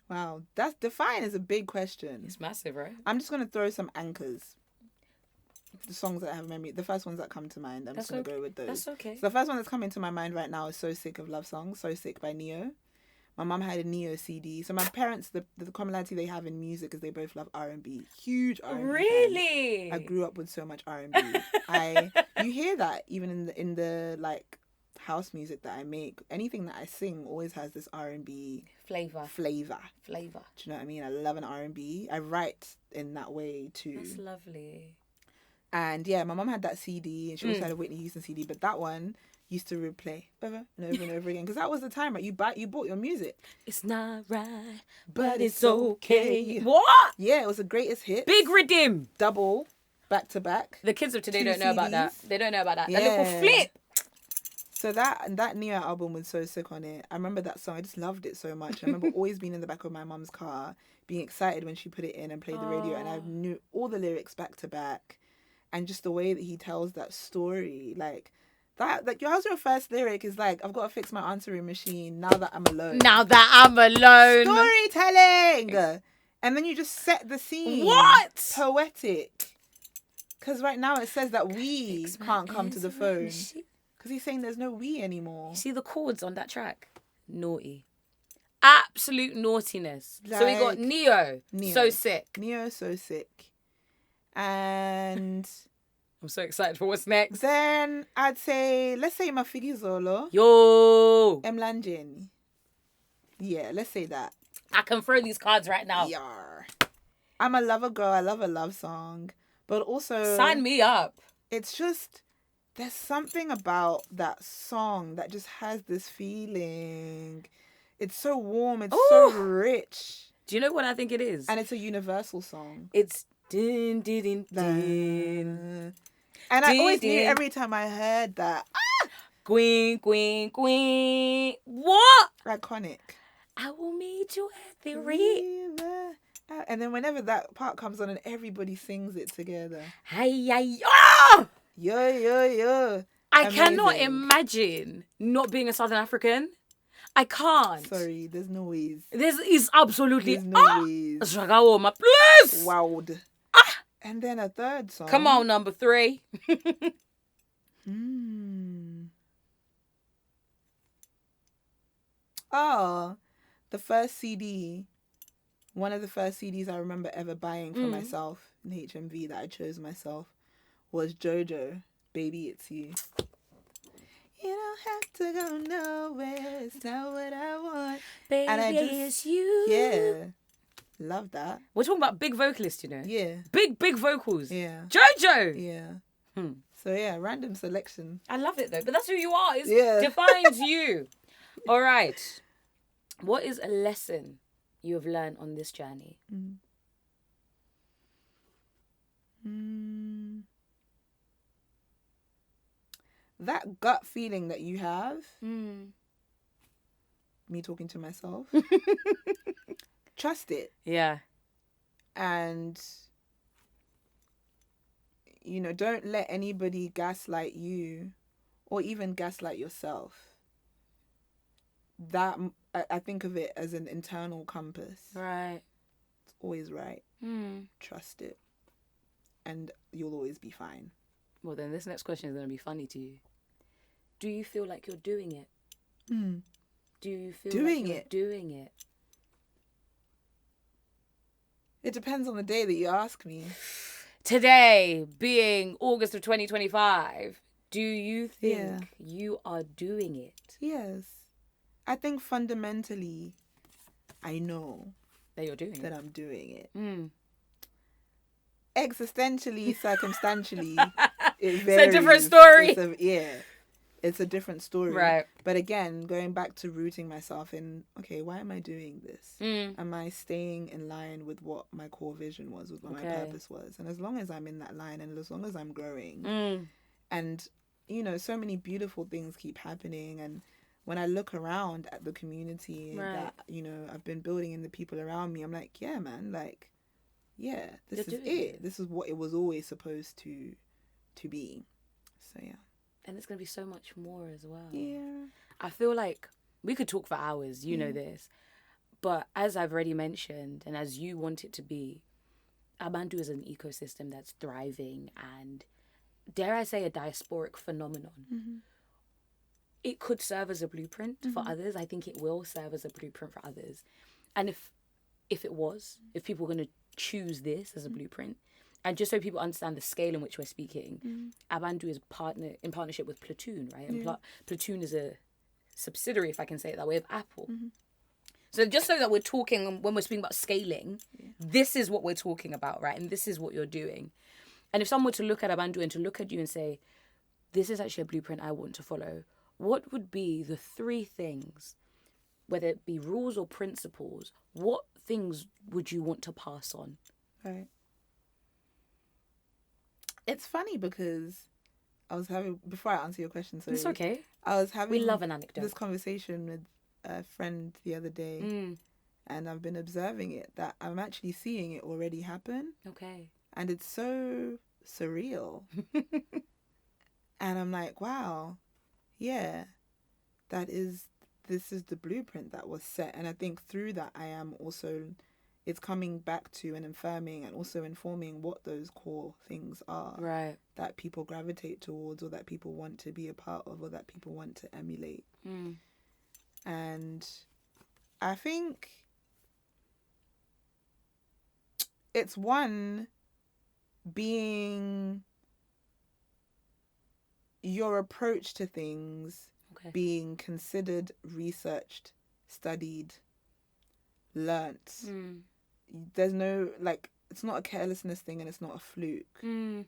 Wow, that's define is a big question. It's massive, right? I'm just gonna throw some anchors. The songs that I have memory, the first ones that come to mind, I'm just gonna go with those. That's okay. So the first one that's coming to my mind right now is "So Sick of Love Songs," "So Sick" by Neo. My mum had a Neo CD. So my parents, the commonality they have in music is they both love R&B. Huge R&B. Really? Fans. I grew up with so much R&B. You hear that even in the like house music that I make. Anything that I sing always has this R&B flavor. Do you know what I mean? I love an R&B. I write in that way too. That's lovely. And yeah, my mum had that CD, and she also had a Whitney Houston CD, but that one used to replay over and over and over again, because that was the time, right? You bought your music. It's not right, but it's okay. What? Yeah, it was the greatest hit. Big Redeem. Double, back to back. The kids of today don't know CDs. about that. They don't know about that. Yeah. That little flip. So So that Neo album was so sick on it. I remember that song. I just loved it so much. I remember always being in the back of my mum's car, being excited when she put it in and played the radio, and I knew all the lyrics back to back, and just the way that he tells that story, like how's your first lyric is like, I've got to fix my answering machine now that I'm alone. Now that I'm alone. Storytelling. And then you just set the scene. What? Poetic. Because right now it says that we can't come to the phone. Because he's saying there's no we anymore. You see the chords on that track? Naughty. Absolute naughtiness. Like, so we got Neo. So sick. Neo, so sick. And... I'm so excited for what's next. Then I'd say, let's say Mafigi Zolo. Yo! Mlanjeni. Yeah, let's say that. I can throw these cards right now. Yar. I'm a lover girl. I love a love song. But also... Sign me up. It's just... There's something about that song that just has this feeling. It's so warm. It's so rich. Do you know what I think it is? And it's a universal song. It's... Din, din, din, din. And I always knew every time I heard that. Queen, queen, queen. What? Iconic. I will meet you at the river. And then whenever that part comes on and everybody sings it together. Hey, hey, oh! Yo, yo, yo. I cannot imagine not being a Southern African. I can't. Sorry, there's no ways. This is absolutely... There's no ways. Shagaoma, please! Wowed. And then a third song. Come on, number 3. Oh, the first CD. One of the first CDs I remember ever buying for myself in HMV that I chose myself was JoJo, Baby It's You. You don't have to go nowhere. It's not what I want. Baby, and it's you. Yeah. Love that. We're talking about big vocalists, you know? Yeah. Big vocals. Yeah. JoJo. Yeah. So, yeah, random selection. I love it, though. But that's who you are. It defines you. All right. What is a lesson you have learned on this journey? That gut feeling that you have, me talking to myself, trust it. Yeah. And, you know, don't let anybody gaslight you or even gaslight yourself. That, I think of it as an internal compass. Right. It's always right. Trust it. And you'll always be fine. Well, then this next question is going to be funny to you. Do you feel like you're doing it? Do you feel like you're doing it? It depends on the day that you ask me. Today, being August of 2025, do you think you are doing it? Yes. I think fundamentally, I know that you're doing that I'm doing it. Existentially, circumstantially, it varies. It's a different story. It's a different story. Right. But again, going back to rooting myself in, okay, why am I doing this? Am I staying in line with what my core vision was, with what my purpose was? And as long as I'm in that line and as long as I'm growing, and, you know, so many beautiful things keep happening. And when I look around at the community that, you know, I've been building in the people around me, I'm like, yeah, man, like, yeah, this is it. This is what it was always supposed to be. So, yeah. And it's going to be so much more as well. Yeah. I feel like we could talk for hours, you know this. But as I've already mentioned, and as you want it to be, Abantu is an ecosystem that's thriving and, dare I say, a diasporic phenomenon. It could serve as a blueprint for others. I think it will serve as a blueprint for others. And if people were going to choose this as a blueprint, and just so people understand the scale in which we're speaking, Abantu is in partnership with Platoon, right? And Platoon is a subsidiary, if I can say it that way, of Apple. So just so that we're talking, when we're speaking about scaling, this is what we're talking about, right? And this is what you're doing. And if someone were to look at Abantu and to look at you and say, this is actually a blueprint I want to follow, what would be the 3 things, whether it be rules or principles, what things would you want to pass on? Right. It's funny because I was having, before I answer your question, sorry. It's okay. I was having We love an anecdote. this conversation with a friend the other day, and I've been observing it, that I'm actually seeing it already happen. Okay. And it's so surreal. And I'm like, wow, yeah, this is the blueprint that was set. And I think through that, I am also, it's coming back to and affirming and also informing what those core things are. Right. That people gravitate towards, or that people want to be a part of, or that people want to emulate. And I think it's one, being your approach to things, being considered, researched, studied, learnt. There's no, like, it's not a carelessness thing, and it's not a fluke. You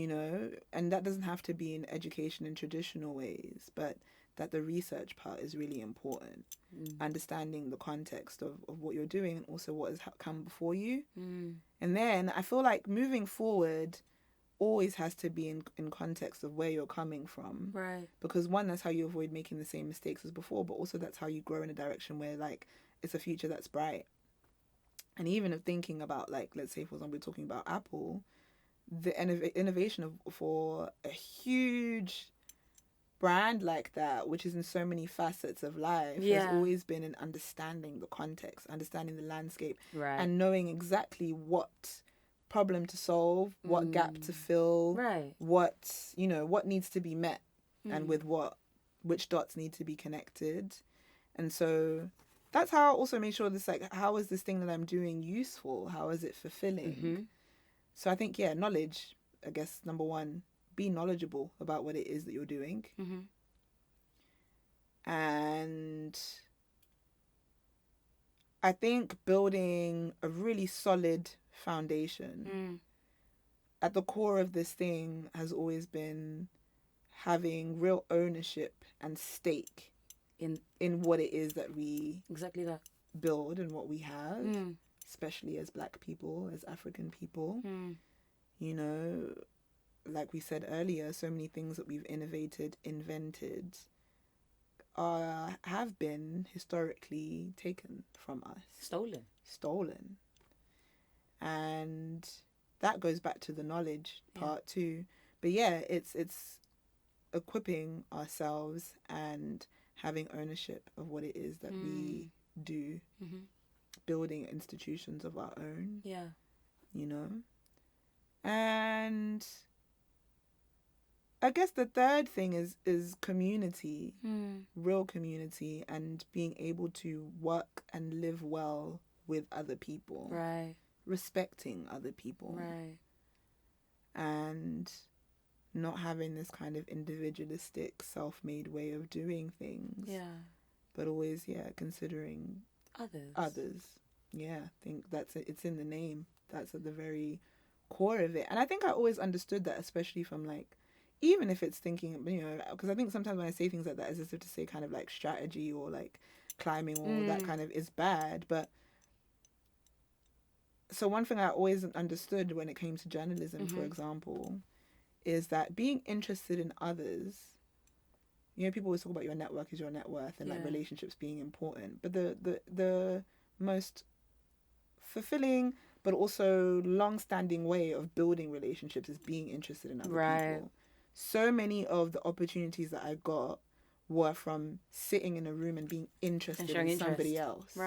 know, and that doesn't have to be in education in traditional ways, but that the research part is really important. Understanding the context of what you're doing, and also what has come before you. And then I feel like moving forward always has to be in context of where you're coming from. Right. Because one, that's how you avoid making the same mistakes as before, but also that's how you grow in a direction where, like, it's a future that's bright. And even of thinking about, like, let's say, for example, we're talking about Apple, the innovation for a huge brand like that, which is in so many facets of life, has always been in understanding the context, understanding the landscape, and knowing exactly what problem to solve, what gap to fill, what, you know, what needs to be met, and with which dots need to be connected. And so that's how I also make sure this, like, how is this thing that I'm doing useful? How is it fulfilling? So I think, yeah, knowledge, I guess, number one, be knowledgeable about what it is that you're doing. And I think building a really solid foundation. At the core of this thing has always been having real ownership and stake in what it is that we build and what we have, especially as Black people, as African people. You know, like we said earlier, so many things that we've invented have been historically taken from us. Stolen. And that goes back to the knowledge part too. But yeah, it's equipping ourselves and having ownership of what it is that we do, building institutions of our own. You know? And I guess the third thing is community, real community, and being able to work and live well with other people. Respecting other people. And not having this kind of individualistic, self-made way of doing things. But always, considering others. I think that's it. It's in the name. That's at the very core of it. And I think I always understood that, especially from, like, even if it's thinking, you know, because I think sometimes when I say things like that, it's as if to say kind of like strategy or like climbing or that kind of is bad. But so one thing I always understood when it came to journalism, for example, is that being interested in others, you know, people always talk about your network is your net worth and like relationships being important. But the most fulfilling but also long-standing way of building relationships is being interested in other people. So many of the opportunities that I got were from sitting in a room and being interested in somebody else.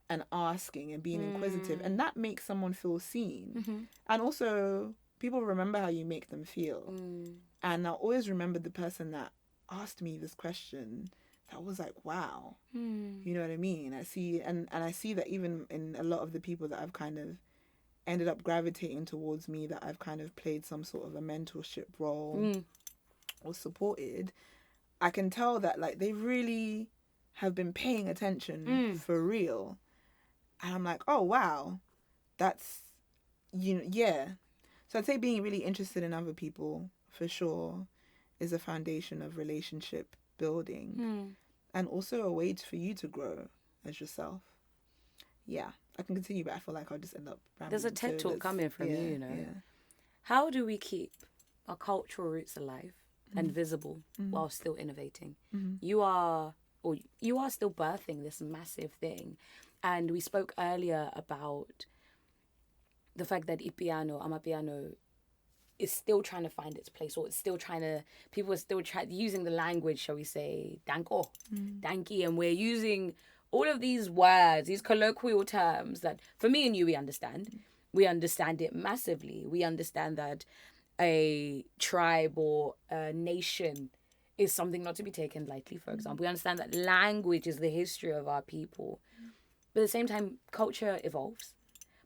And asking and being inquisitive. And that makes someone feel seen. And also, people remember how you make them feel. And I always remember the person that asked me this question that was like, wow. You know what I mean? I see, and I see that even in a lot of the people that I've kind of ended up gravitating towards me, that I've kind of played some sort of a mentorship role or supported, I can tell that, like, they really have been paying attention for real. And I'm like, oh, wow, that's, you know, So I'd say being really interested in other people, for sure, is a foundation of relationship building. And also a way for you to grow as yourself. Yeah, I can continue, but I feel like I'll just end up rambling. There's a TED talk coming from you, you know. How do we keep our cultural roots alive and visible while still innovating. Mm-hmm. You are still birthing this massive thing. And we spoke earlier about the fact that Amapiano is still trying to find its place, or it's still people are still using the language, shall we say, danko, danki, and we're using all of these words, these colloquial terms that for me and you, we understand. We understand it massively. We understand that a tribe or a nation is something not to be taken lightly, for example. We understand that language is the history of our people. But at the same time, culture evolves.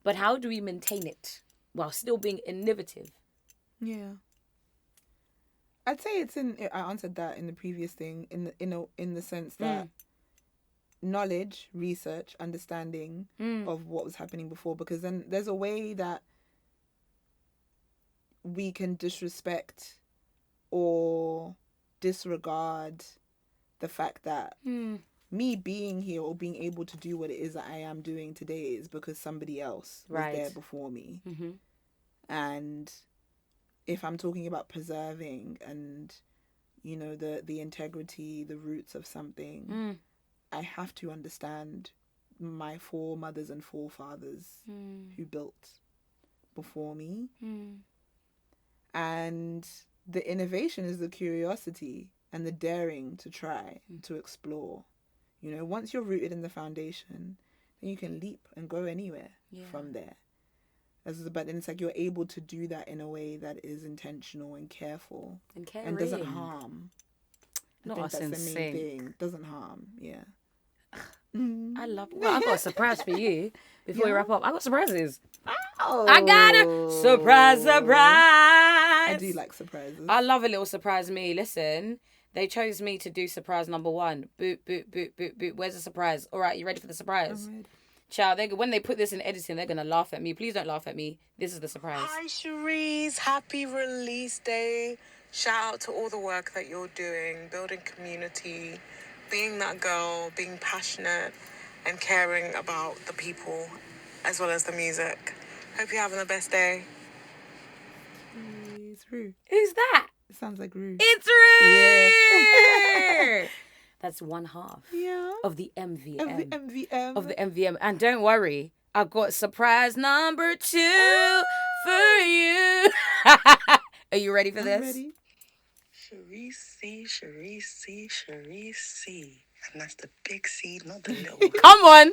But how do we maintain it while still being innovative? Yeah. I'd say I answered that in the previous thing in the sense that knowledge, research, understanding of what was happening before, because then there's a way that we can disrespect or disregard the fact that me being here or being able to do what it is that I am doing today is because somebody else was there before me. Mm-hmm. And if I'm talking about preserving and, you know, the integrity, the roots of something, I have to understand my foremothers and forefathers who built before me. And the innovation is the curiosity and the daring to try, to explore. You know, once you're rooted in the foundation, then you can leap and go anywhere from there. But then it's like you're able to do that in a way that is intentional and careful and doesn't harm. I think that's the main thing. Doesn't harm, yeah. I love. Well, I got a surprise for you before we wrap up. I got surprises. Oh, I got a surprise! I do like surprises. I love a little surprise. Me, listen. They chose me to do surprise number 1. Boop, boop, boop, boop, boop. Where's the surprise? All right, you ready for the surprise? I'm ready. Child, when they put this in editing, they're going to laugh at me. Please don't laugh at me. This is the surprise. Hi, Charisse. Happy release day. Shout out to all the work that you're doing, building community, being that girl, being passionate and caring about the people as well as the music. Hope you're having the best day. It's Rue. Who's that? It sounds like Rue. It's Rue! Yeah. That's one half of the MVM. Of the MVM. And don't worry, I've got surprise number 2 for you. Are you ready for this? I'm ready. Charisse C. And that's the big C, not the little one. Come on.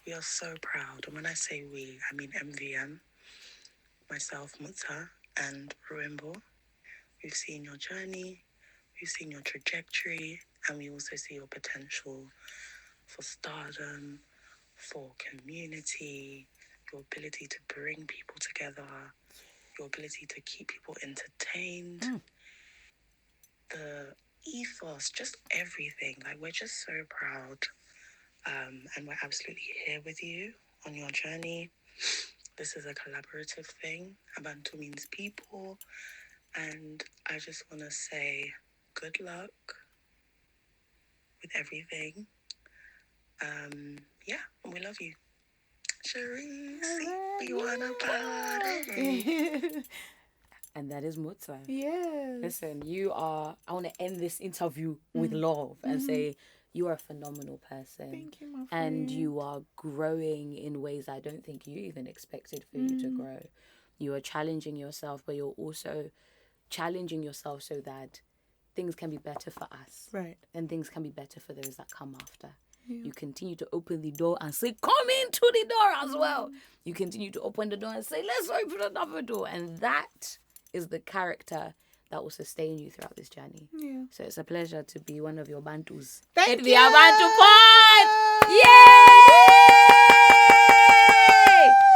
We are so proud. And when I say we, I mean MVM. Myself, Mutta, and Ruimbo. We've seen your journey. We've seen your trajectory. And we also see your potential for stardom, for community, your ability to bring people together, your ability to keep people entertained, the ethos, just everything. Like, we're just so proud. And we're absolutely here with you on your journey. This is a collaborative thing. Abantu means people. And I just want to say good luck with everything. And we love you. Charisse, we wanna party. And that is Mutta. Yes. Listen, I want to end this interview with love and say you are a phenomenal person. Thank you, my friend. And you are growing in ways I don't think you even expected for you to grow. You are challenging yourself, but you're also challenging yourself so that things can be better for us. Right. And things can be better for those that come after. Yeah. You continue to open the door and say, come into the door as well. You continue to open the door and say, let's open another door. And that is the character that will sustain you throughout this journey. Yeah. So it's a pleasure to be one of your Bantus. Thank The you. Abantu pod! Yay!